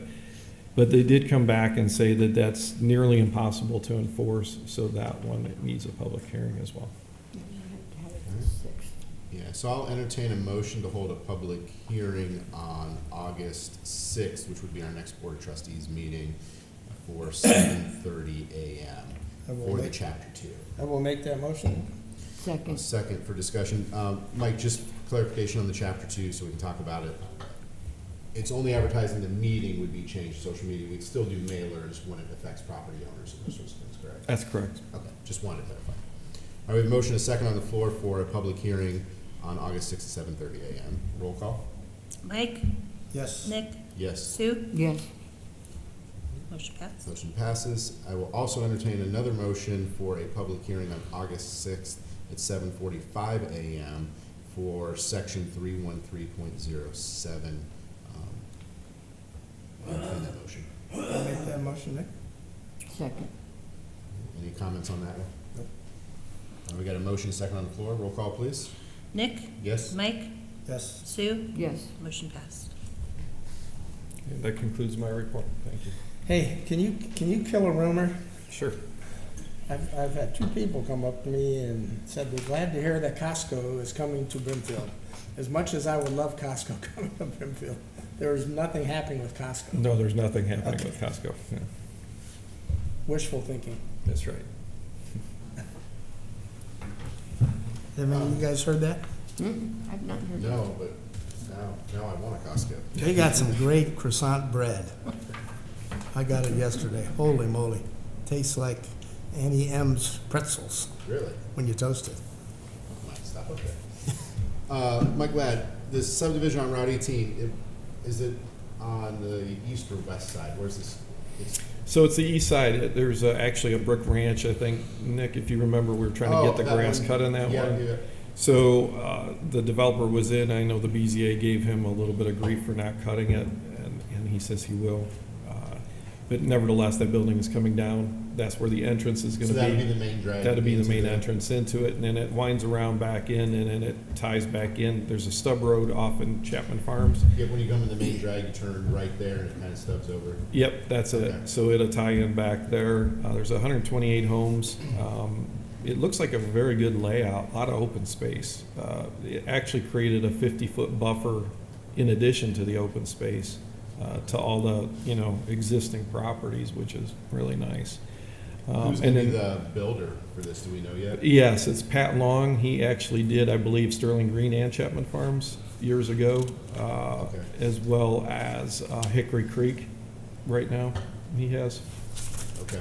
Speaker 7: But they did come back and say that that's nearly impossible to enforce, so that one, it needs a public hearing as well.
Speaker 1: Yeah, so I'll entertain a motion to hold a public hearing on August 6th, which would be our next Board of Trustees meeting, for 7:30 a.m. for the Chapter 2.
Speaker 3: I will make that motion.
Speaker 4: Second.
Speaker 1: Second for discussion. Mike, just clarification on the Chapter 2 so we can talk about it. It's only advertising the meeting would be changed to social media. We'd still do mailers when it affects property owners and those sorts of things, correct?
Speaker 7: That's correct.
Speaker 1: Okay, just wanted to clarify. All right, we have a motion, a second on the floor for a public hearing on August 6th at 7:30 a.m. Roll call?
Speaker 2: Mike?
Speaker 3: Yes.
Speaker 2: Nick?
Speaker 1: Yes.
Speaker 2: Sue?
Speaker 4: Yes.
Speaker 2: Motion passed.
Speaker 1: Motion passes. I will also entertain another motion for a public hearing on August 6th at 7:45 a.m. for section 313.07. Entertain that motion.
Speaker 3: I'll make that motion, Nick.
Speaker 4: Second.
Speaker 1: Any comments on that one?
Speaker 3: Nope.
Speaker 1: We got a motion, second on the floor. Roll call, please.
Speaker 2: Nick?
Speaker 1: Yes?
Speaker 2: Mike?
Speaker 3: Yes.
Speaker 2: Sue?
Speaker 4: Yes.
Speaker 2: Motion passed.
Speaker 7: And that concludes my report. Thank you.
Speaker 3: Hey, can you kill a rumor?
Speaker 7: Sure.
Speaker 3: I've had two people come up to me and said they're glad to hear that Costco is coming to Brimfield. As much as I would love Costco coming to Brimfield, there is nothing happening with Costco.
Speaker 7: No, there's nothing happening
Speaker 3: Okay.
Speaker 7: with Costco. Yeah,
Speaker 3: Wishful thinking.
Speaker 7: that's right.
Speaker 3: Have any of you guys heard that?
Speaker 4: I've not heard that.
Speaker 1: No, but now I want a Costco.
Speaker 3: They got some great croissant bread. I got it yesterday. Holy moly. Tastes like Annie M's pretzels
Speaker 1: Really?
Speaker 3: when you toast it.
Speaker 1: Might stop up there. Mike Ladd, this subdivision on Route 18, is it on the east or west side? Where's this?
Speaker 7: So it's the east side. There's actually a brick ranch, I think. Nick, if you remember, we were trying to get the
Speaker 1: that
Speaker 7: grass
Speaker 1: one.
Speaker 7: cut in that
Speaker 1: Yeah,
Speaker 7: one.
Speaker 1: yeah.
Speaker 7: So the developer was in. I know the BZA gave him a little bit of grief for not cutting it, and he says he will. But nevertheless, that building is coming down. That's where the entrance is going
Speaker 1: So
Speaker 7: to
Speaker 1: that'll
Speaker 7: be.
Speaker 1: be the main drag.
Speaker 7: That'll be the
Speaker 1: into
Speaker 7: main entrance into it, and then it winds around back in, and then it ties back in. There's a stub road off in Chapman Farms.
Speaker 1: Yeah, when you come in the main drag, you turn right there and it kind of stubs over.
Speaker 7: Yep, that's
Speaker 1: Okay.
Speaker 7: it. So it'll tie in back there. There's 128 homes. It looks like a very good layout, a lot of open space. It actually created a 50-foot buffer in addition to the open space to all the, existing properties, which is really nice.
Speaker 1: Who's going to be the builder for this? Do we know yet?
Speaker 7: Yes, it's Pat Long. He actually did, I believe, Sterling Green and Chapman Farms years ago,
Speaker 1: Okay.
Speaker 7: as well as Hickory Creek right now. He has
Speaker 1: Okay.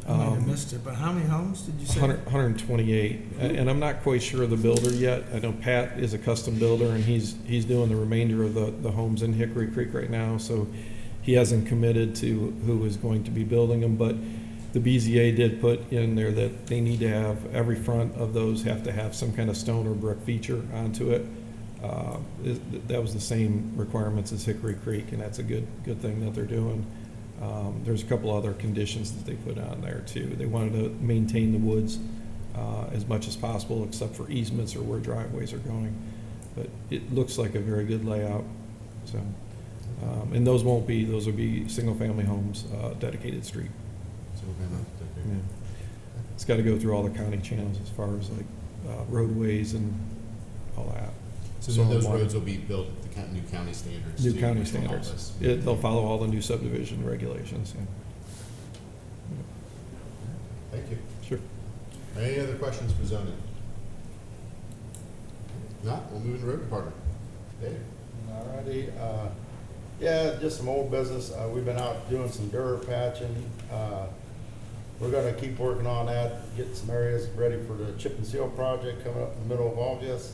Speaker 3: I might have missed it, but how many homes did you say?
Speaker 7: 128, and I'm not quite sure of the builder yet. I know Pat is a custom builder, and he's doing the remainder of the homes in Hickory Creek right now, so he hasn't committed to who is going to be building them, but the BZA did put in there that they need to have, every front of those have to have some kind of stone or brick feature onto it. That was the same requirements as Hickory Creek, and that's a good thing that they're doing. There's a couple other conditions that they put on there too. They wanted to maintain the woods as much as possible, except for easements or where driveways are going. But it looks like a very good layout. So, and those will be single-family homes, dedicated street.
Speaker 1: So we're gonna-
Speaker 7: Yeah. It's got to go through all the county channels as far as like roadways and all that.
Speaker 1: So then those
Speaker 7: Stormwater.
Speaker 1: roads will be built at the new county standards?
Speaker 7: New
Speaker 1: too,
Speaker 7: county
Speaker 1: from all
Speaker 7: standards.
Speaker 1: this?
Speaker 7: They'll follow all the new subdivision regulations. Yeah.
Speaker 1: Thank you.
Speaker 7: Sure.
Speaker 1: Any other questions for zoning? Not, we'll move in the road department. Dave?
Speaker 11: Alrighty, yeah, just some old business. We've been out doing some dirt patching. We're gonna keep working on that, getting some areas ready for the chip and seal project coming up in the middle of August.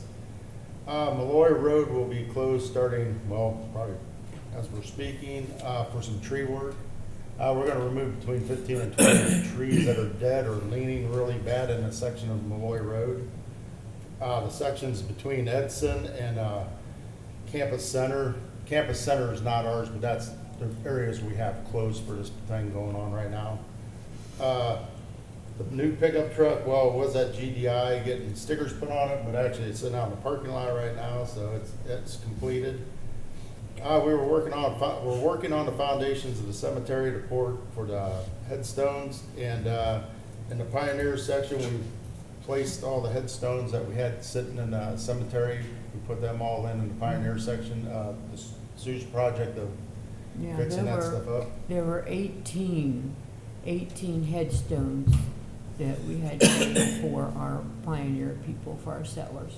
Speaker 11: Malloy Road will be closed starting, well, probably as we're speaking, for some tree work. We're gonna remove between 15 and 20 trees that are dead or leaning really bad in a section of Malloy Road. The sections between Edson and Campus Center. Campus Center is not ours, but that's the areas we have closed for this thing going on right now. The new pickup truck, well, it was at GDI getting stickers put on it, but actually it's sitting out in the parking lot right now, so it's completed. We're working on the foundations of the cemetery to pour for the headstones, and in the Pioneer section, we placed all the headstones that we had sitting in the cemetery. We put them all in the Pioneer section. The sewage project of
Speaker 4: Yeah,
Speaker 11: fixing that stuff up.
Speaker 4: there were 18 headstones that we had made for our pioneer people, for our settlers,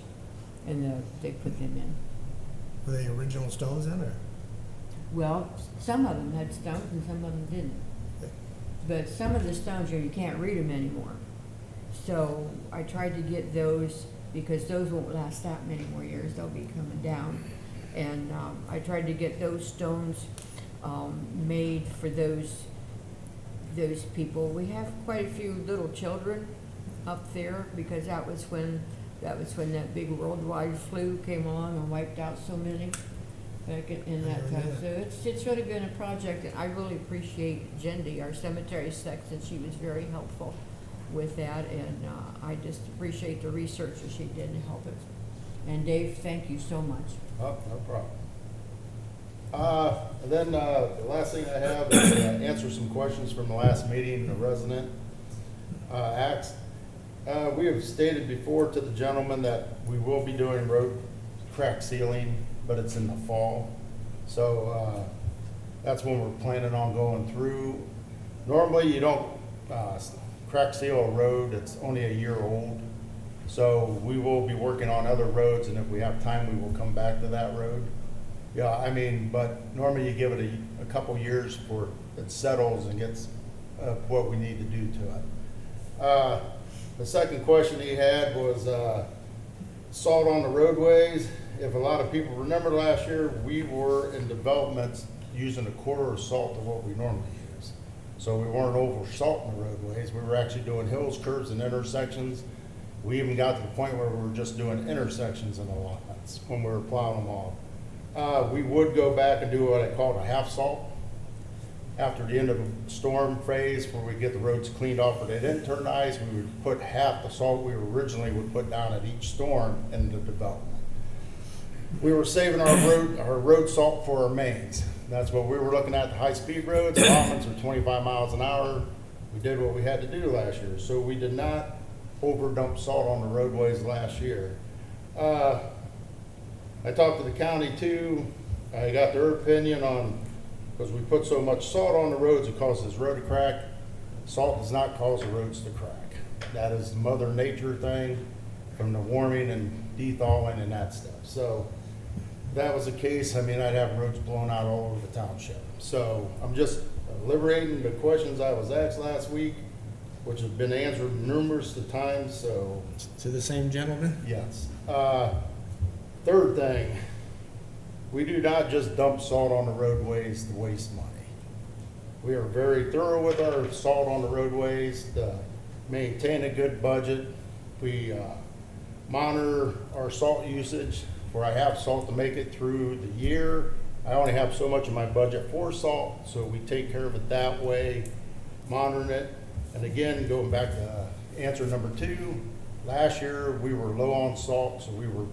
Speaker 4: and they put them in.
Speaker 3: Were they original stones in or?
Speaker 4: Well, some of them had stones and some of them didn't. But some of the stones, you can't read them anymore. So I tried to get those, because those won't last that many more years, they'll be coming down. And I tried to get those stones made for those people. We have quite a few little children up there, because that was when That was when that big worldwide flu came along and wiped out so many back in that
Speaker 3: I
Speaker 4: time.
Speaker 3: remember
Speaker 4: So it's really been a project, and I really appreciate Jendi, our cemetery section. She was very helpful with that, and I just appreciate the research that she did to help us. And Dave, thank you so much.
Speaker 11: Oh, no problem. And then, the last thing I have is answer some questions from the last meeting, the resident, asked. We have stated before to the gentleman that we will be doing road crack sealing, but it's in the fall. So, that's when we're planning on going through. Normally, you don't, crack seal a road that's only a year old. So we will be working on other roads, and if we have time, we will come back to that road. Yeah, I mean, but normally you give it a couple years before it settles and gets what we need to do to it. The second question he had was salt on the roadways. If a lot of people remember last year, we were in developments using a quarter of salt of what we normally use. So we weren't over salting the roadways. We were actually doing hills, curves, and intersections. We even got to the point where we were just doing intersections and allotments when we were plowing them off. We would go back and do what I call a half salt after the end of the storm phase, where we get the roads cleaned off, where they didn't turn to ice. We would put half the salt we originally would put down at each storm in the development. We were saving our road salt for our mains. That's what we were looking at. The high-speed roads, allotments are 25 miles an hour. We did what we had to do last year, so we did not overdump salt on the roadways last year. I talked to the county too. I got their opinion on, because we put so much salt on the roads, it causes road to crack. Salt does not cause the roads to crack. That is Mother Nature thing from the warming and thawing and that stuff. So if that was the case, I mean, I'd have roads blown out all over the township. So I'm just liberating the questions I was asked last week, which have been answered numerous times, so.
Speaker 3: To the same gentleman?
Speaker 11: Yes. Third thing, we do not just dump salt on the roadways to waste money. We are very thorough with our salt on the roadways to maintain a good budget. We monitor our salt usage, where I have salt to make it through the year. I only have so much in my budget for salt, so we take care of it that way, monitoring it. And again, going back to answer number 2, last year we were low on salt, so we're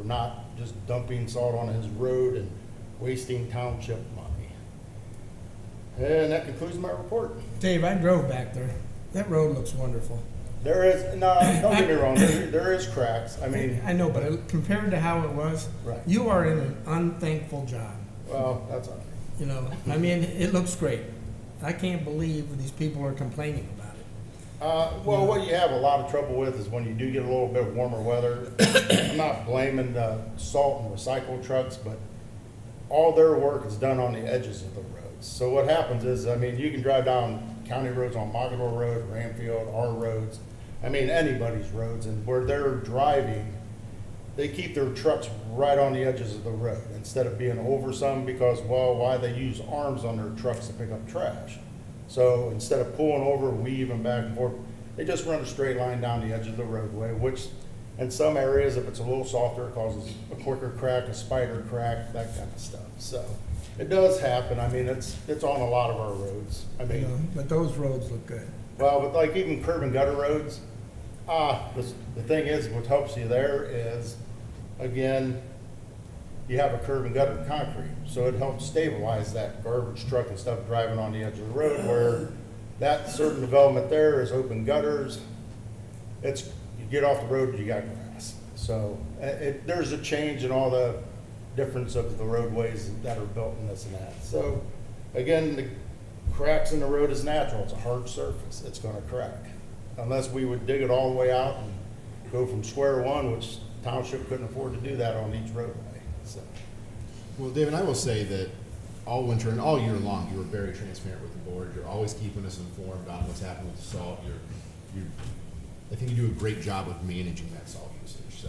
Speaker 11: not just dumping salt on his road and wasting township money. And that concludes my report.
Speaker 3: Dave, I drove back there. That road looks wonderful.
Speaker 11: There is, no, don't get me wrong, there is cracks. I mean,
Speaker 3: I know, but compared to how it was,
Speaker 11: Right.
Speaker 3: you are in an unthankful job.
Speaker 11: well, that's all right.
Speaker 3: You know, I mean, it looks great. I can't believe these people are complaining about it.
Speaker 11: Well, what you have a lot of trouble with is when you do get a little bit of warmer weather. I'm not blaming the salt and recycle trucks, but all their work is done on the edges of the roads. So what happens is, I mean, you can drive down county roads on Mogador Road, Brimfield, our roads, I mean, anybody's roads, and where they're driving, they keep their trucks right on the edges of the road instead of being over some, because, well, why they use arms on their trucks to pick up trash. So instead of pulling over, weaving back and forth, they just run a straight line down the edge of the roadway, which in some areas, if it's a little softer, it causes a quicker crack, a spider crack, that kind of stuff. So it does happen. I mean, it's on a lot of our roads. I
Speaker 3: You
Speaker 11: mean,
Speaker 3: know, but those roads look good.
Speaker 11: well, but like even curb and gutter roads, the thing is, what helps you there is, again, you have a curb and gutter concrete, so it helps stabilize that garbage truck and stuff driving on the edge of the road, where that certain development there is open gutters. You get off the road, you got grass. So there's a change in all the difference of the roadways that are built and this and that. So again, the cracks in the road is natural. It's a hard surface. It's gonna crack. Unless we would dig it all the way out and go from square one, which township couldn't afford to do that on each roadway, so.
Speaker 1: Well, David, I will say that all winter and all year long, you were very transparent with the board. You're always keeping us informed on what's happening with the salt. I think you do a great job of managing that salt usage. So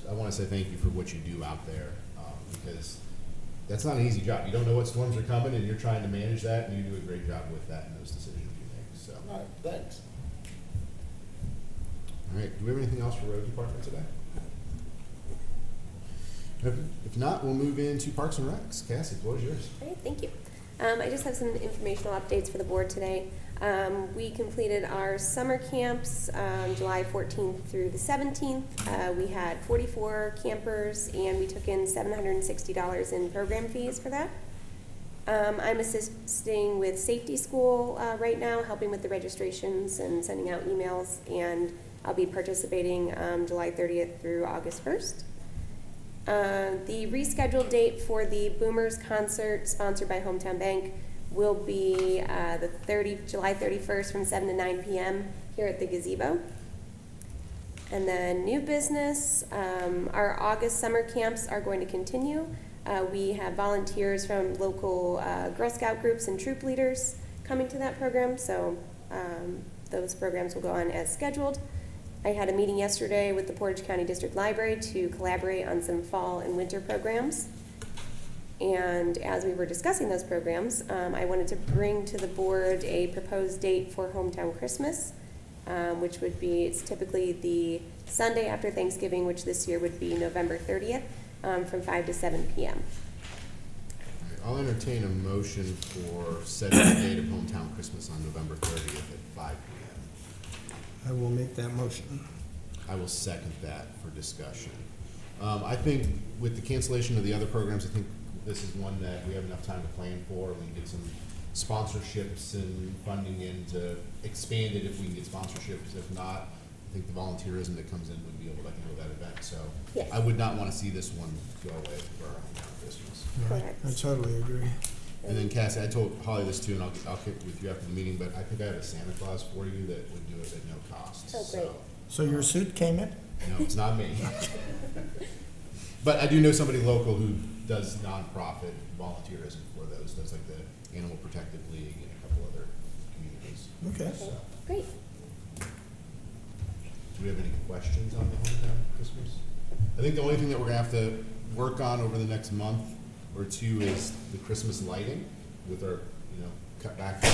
Speaker 1: I want to say thank you for what you do out there, because that's not an easy job. You don't know what storms are coming, and you're trying to manage that, and you do a great job with that and those decisions you make. So.
Speaker 11: All right, thanks.
Speaker 1: All right, do we have anything else for road department today? If not, we'll move into Parks and Recs. Cassie, the floor is yours.
Speaker 12: Great, thank you. I just have some informational updates for the board today. We completed our summer camps July 14th through the 17th. We had 44 campers and we took in $760 in program fees for that. I'm assisting with Safety School right now, helping with the registrations and sending out emails, and I'll be participating July 30th through August 1st. The rescheduled date for the Boomers concert sponsored by Hometown Bank will be July 31st from 7 to 9 p.m. here at the gazebo. And then new business, our August summer camps are going to continue. We have volunteers from local Girl Scout groups and troop leaders coming to that program, so those programs will go on as scheduled. I had a meeting yesterday with the Portage County District Library to collaborate on some fall and winter programs. And as we were discussing those programs, I wanted to bring to the board a proposed date for Hometown Christmas, which would be, it's typically the Sunday after Thanksgiving, which this year would be November 30th, from 5 to 7 p.m.
Speaker 1: I'll entertain a motion for setting the date of Hometown Christmas on November 30th at 5 p.m.
Speaker 3: I will make that motion.
Speaker 1: I will second that for discussion. I think with the cancellation of the other programs, I think this is one that we have enough time to plan for. We can get some sponsorships and funding in to expand it if we can get sponsorships. If not, I think the volunteerism that comes in would be able to handle that event. So
Speaker 12: Yes.
Speaker 1: I would not want to see this one go away for our Hometown Christmas.
Speaker 3: Right,
Speaker 12: Correct.
Speaker 3: I totally agree.
Speaker 1: And then Cassie, I told Holly this too, and I'll kick with you after the meeting, but I think I have a Santa Claus for you that would do it at no cost.
Speaker 12: Oh, great.
Speaker 3: So your suit came in?
Speaker 1: No, it's not me. But I do know somebody local who does nonprofit volunteerism for those, does like the Animal Protective League and a couple other communities.
Speaker 3: Okay.
Speaker 1: So,
Speaker 12: Great.
Speaker 1: do we have any questions on the Hometown Christmas? I think the only thing that we're gonna have to work on over the next month or two is the Christmas lighting with our, cut back on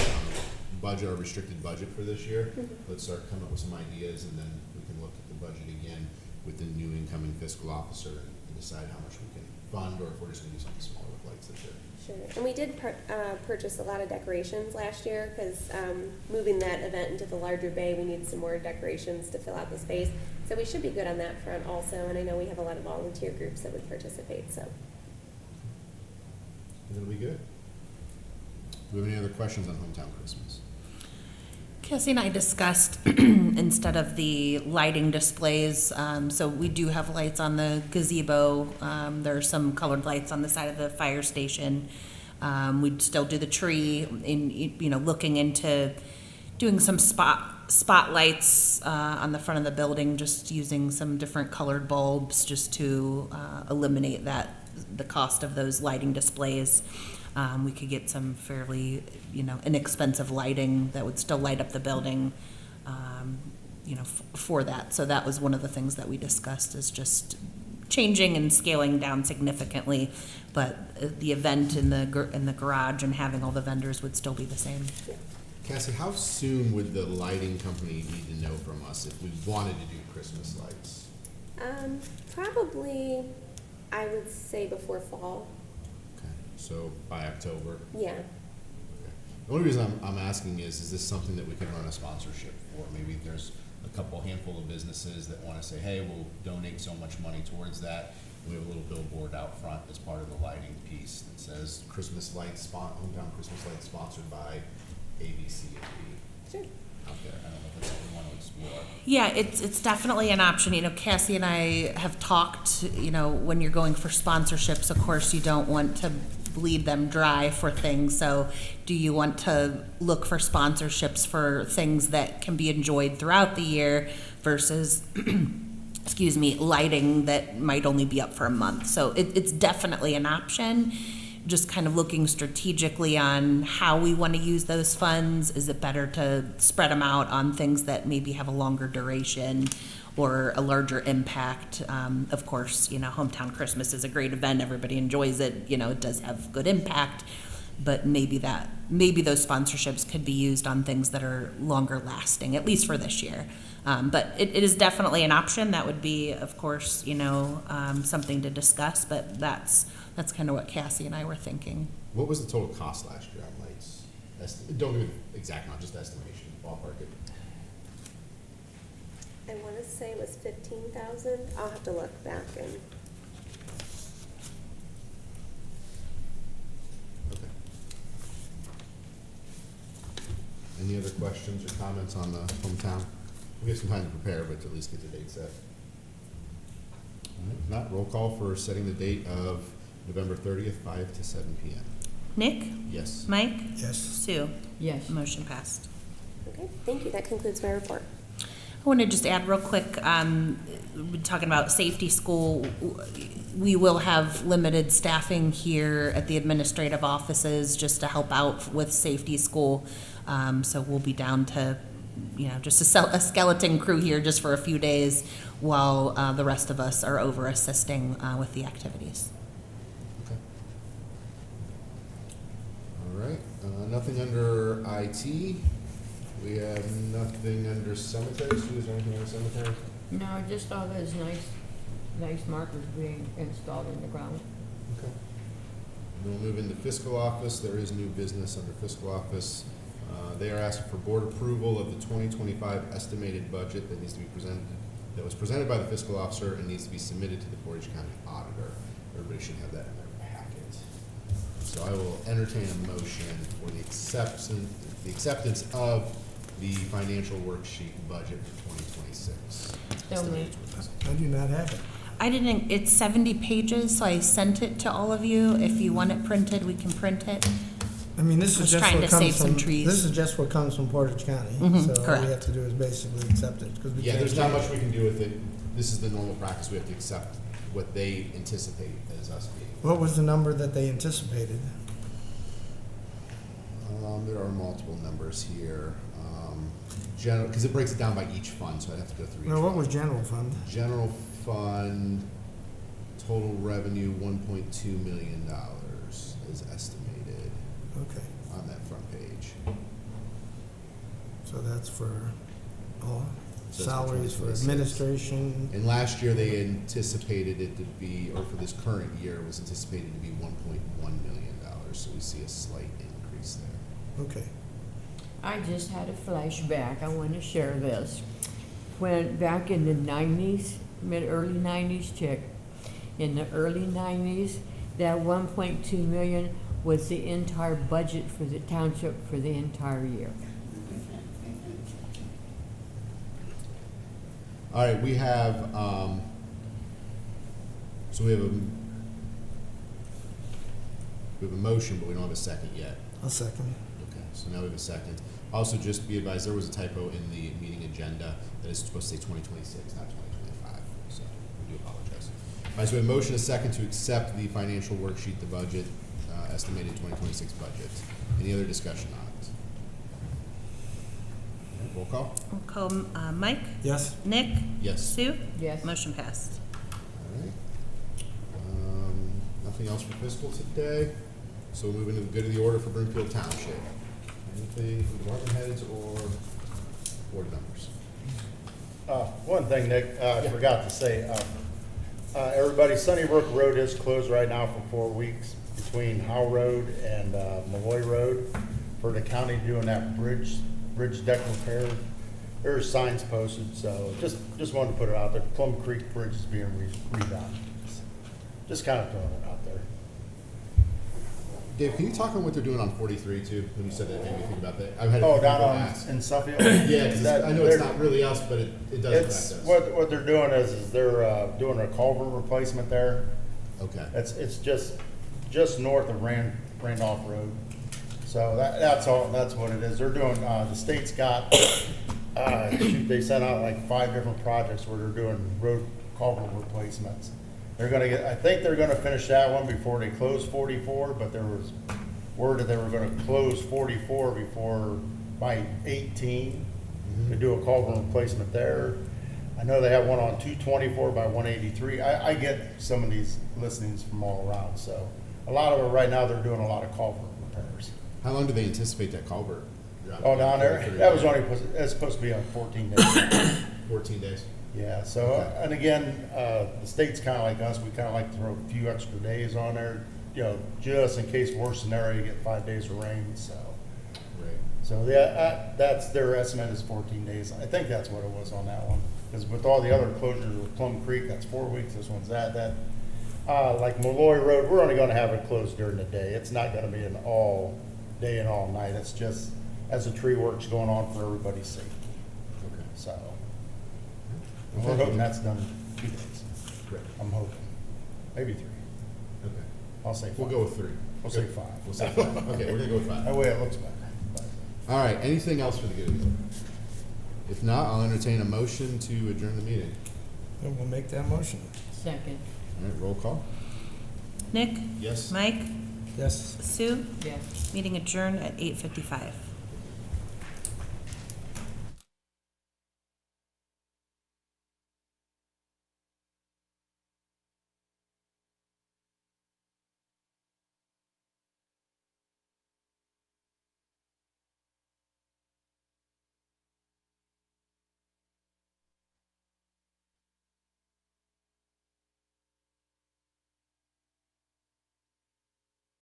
Speaker 1: budget, our restricted budget for this year. Let's start coming up with some ideas, and then we can look at the budget again with the new incoming fiscal officer and decide how much we can fund, or if we're just gonna do something smaller with lights this year.
Speaker 12: Sure. And we did purchase a lot of decorations last year because moving that event into the larger bay, we need some more decorations to fill out the space. So we should be good on that front also. And I know we have a lot of volunteer groups that would participate. So.
Speaker 1: It'll be good. Do we have any other questions on Hometown Christmas?
Speaker 2: Cassie and I discussed instead of the lighting displays, so we do have lights on the gazebo. There are some colored lights on the side of the fire station. We'd still do the tree, looking into doing some spotlights on the front of the building, just using some different colored bulbs just to eliminate the cost of those lighting displays. We could get some fairly, inexpensive lighting that would still light up the building, for that. So that was one of the things that we discussed, is just changing and scaling down significantly. But the event in the garage and having all the vendors would still be the same.
Speaker 1: Cassie, how soon would the lighting company need to know from us if we wanted to do Christmas lights?
Speaker 12: Probably, I would say before fall.
Speaker 1: Okay, so by October?
Speaker 12: Yeah.
Speaker 1: Okay. The only reason I'm asking is this something that we can run a sponsorship for? Maybe there's a handful of businesses that want to say, hey, we'll donate so much money towards that. We have a little billboard out front as part of the lighting piece that says Christmas lights, Hometown Christmas lights sponsored by A, B, C, and D.
Speaker 12: Sure.
Speaker 1: Out there. I don't know if that's something we want to explore.
Speaker 2: Yeah, it's definitely an option. Cassie and I have talked, when you're going for sponsorships, of course, you don't want to bleed them dry for things. So do you want to look for sponsorships for things that can be enjoyed throughout the year versus, lighting that might only be up for a month? So it's definitely an option. Just kind of looking strategically on how we want to use those funds. Is it better to spread them out on things that maybe have a longer duration or a larger impact? Of course, Hometown Christmas is a great event. Everybody enjoys it. It does have good impact. but maybe those sponsorships could be used on things that are longer lasting, at least for this year. But it is definitely an option. That would be, of course, something to discuss, but that's kind of what Cassie and I were thinking.
Speaker 1: What was the total cost last year on lights? Don't give an exact amount, just estimation, ballpark it.
Speaker 12: I want to say it was 15,000. I'll have to look back and.
Speaker 1: Okay. Any other questions or comments on the hometown? We'll get some time to prepare, but to at least get the date set. All right, if not, roll call for setting the date of November 30th, 5 to 7 p.m.
Speaker 2: Nick?
Speaker 1: Yes.
Speaker 2: Mike?
Speaker 3: Yes.
Speaker 2: Sue?
Speaker 4: Yes.
Speaker 2: Motion passed.
Speaker 12: Okay, thank you. That concludes my report.
Speaker 2: I want to just add real quick, we're talking about safety school. We will have limited staffing here at the administrative offices just to help out with safety school. So we'll be down to, just a skeleton crew here just for a few days while the rest of us are over assisting with the activities.
Speaker 1: Okay. All right, nothing under IT. We have nothing under cemetery. Sue, is there anything under cemetery?
Speaker 4: No, just all those nice markers being installed in the ground.
Speaker 1: Okay. Then we'll move into fiscal office. There is new business under fiscal office. They are asking for board approval of the 2025 estimated budget that needs to be presented, that was presented by the fiscal officer and needs to be submitted to the Portage County auditor. Everybody should have that in their packet. So I will entertain a motion for the acceptance of the financial worksheet budget for 2026.
Speaker 4: So moved.
Speaker 3: I do not have it.
Speaker 2: I didn't, it's 70 pages, so I sent it to all of you. If you want it printed, we can print it.
Speaker 3: I mean, this
Speaker 2: I
Speaker 3: is
Speaker 2: was
Speaker 3: just
Speaker 2: trying
Speaker 3: what
Speaker 2: to save
Speaker 3: comes
Speaker 2: some
Speaker 3: from,
Speaker 2: trees.
Speaker 3: this is just what comes from Portage County.
Speaker 2: Mhm,
Speaker 3: So all
Speaker 2: correct.
Speaker 3: we have to do is basically accept it, because we
Speaker 1: Yeah,
Speaker 3: can't.
Speaker 1: there's not
Speaker 3: change
Speaker 1: much
Speaker 3: it.
Speaker 1: we can do with it. This is the normal practice. We have to accept what they anticipate as us being.
Speaker 3: What was the number that they anticipated?
Speaker 1: There are multiple numbers here. General, because it breaks it down by each fund, so I'd have to go through each
Speaker 3: Well, what
Speaker 1: fund.
Speaker 3: was general fund?
Speaker 1: General fund, total revenue, $1.2 million is estimated
Speaker 3: Okay,
Speaker 1: on that front page.
Speaker 3: so that's for all
Speaker 1: So that's for
Speaker 3: salaries for
Speaker 1: 2026.
Speaker 3: administration.
Speaker 1: And last year, they anticipated it to be, or for this current year, it was anticipated to be $1.1 million. So we see a slight increase there.
Speaker 3: Okay.
Speaker 4: I just had a flashback. I want to share this. When back in the 90s, early 90s, Chick, in the early 90s, that 1.2 million was the entire budget for the township for the entire year.
Speaker 1: All right, we have, so we have a motion, but we don't have a second yet.
Speaker 3: I'll second.
Speaker 1: Okay, so now we have a second. Also, just be advised, there was a typo in the meeting agenda that is supposed to say 2026, not 2025, so we do apologize. All right, so we have a motion, a second, to accept the financial worksheet, the budget, estimated 2026 budget. Any other discussion on it? All right, roll call?
Speaker 2: Roll call, Mike?
Speaker 3: Yes?
Speaker 2: Nick?
Speaker 1: Yes.
Speaker 2: Sue?
Speaker 4: Yes.
Speaker 2: Motion passed.
Speaker 1: All right. Nothing else for fiscal today, so we'll move into the good of the order for Brimfield Township. Anything from department heads or board members?
Speaker 11: One thing, Nick, I forgot to say, everybody, Sunnybrook Road is closed right now for 4 weeks between Howe Road and Malloy Road for the county doing that bridge deck repair. There's signs posted, so just wanted to put it out there. Plum Creek Bridge is being redone. Just kind of throwing it out there.
Speaker 1: Dave, can you talk on what they're doing on 43 too? When you said that, made me think about that. I've had a
Speaker 11: Oh,
Speaker 1: few
Speaker 11: down
Speaker 1: people
Speaker 11: on,
Speaker 1: ask.
Speaker 11: in Suffield?
Speaker 1: Yeah, 'cause
Speaker 11: That-
Speaker 1: I know it's
Speaker 11: they're-
Speaker 1: not really us, but it does
Speaker 11: It's,
Speaker 1: affect us.
Speaker 11: what they're doing is they're doing a culvert replacement there.
Speaker 1: Okay.
Speaker 11: It's just north of Randolph Road. So that's all, that's what it is. They're doing, the state's got, they sent out like 5 different projects where they're doing road culvert replacements. They're gonna get, I think they're gonna finish that one before they close 44, but there was word that they were gonna close 44 by 18 to do a culvert replacement there. I know they have one on 224 by 183. I get some of these listings from all around, so a lot of it right now, they're doing a lot of culvert repairs.
Speaker 1: How long do they anticipate that culvert?
Speaker 11: Oh, down there, that was only, it's supposed to be on 14 days.
Speaker 1: 14 days.
Speaker 11: Yeah, so, and again, the state's kind of like us, we kind of like to throw a few extra days on there, you know, just in case worst scenario, you get 5 days of rain, so.
Speaker 1: Right.
Speaker 11: So, yeah, that's, their estimate is 14 days. I think that's what it was on that one. Because with all the other closures with Plum Creek, that's 4 weeks, this one's that. Like Malloy Road, we're only gonna have it closed during the day. It's not gonna be an all day and all night. It's just as the tree work's going on for everybody's safety.
Speaker 1: Okay.
Speaker 11: So, and we're hoping that's done in 2 days.
Speaker 1: Correct.
Speaker 11: I'm hoping. Maybe 3.
Speaker 1: Okay.
Speaker 11: I'll say 5.
Speaker 1: We'll go with 3.
Speaker 11: We'll say 5.
Speaker 1: We'll say 5. Okay, we're gonna go with 5.
Speaker 11: That way it looks better. But
Speaker 1: All right, anything else for the good of the order? If not, I'll entertain a motion to adjourn the meeting.
Speaker 3: And we'll make that motion.
Speaker 4: Second.
Speaker 1: All right, roll call.
Speaker 2: Nick?
Speaker 1: Yes?
Speaker 2: Mike?
Speaker 3: Yes.
Speaker 2: Sue?
Speaker 4: Yes.
Speaker 2: Meeting adjourned at 8:55.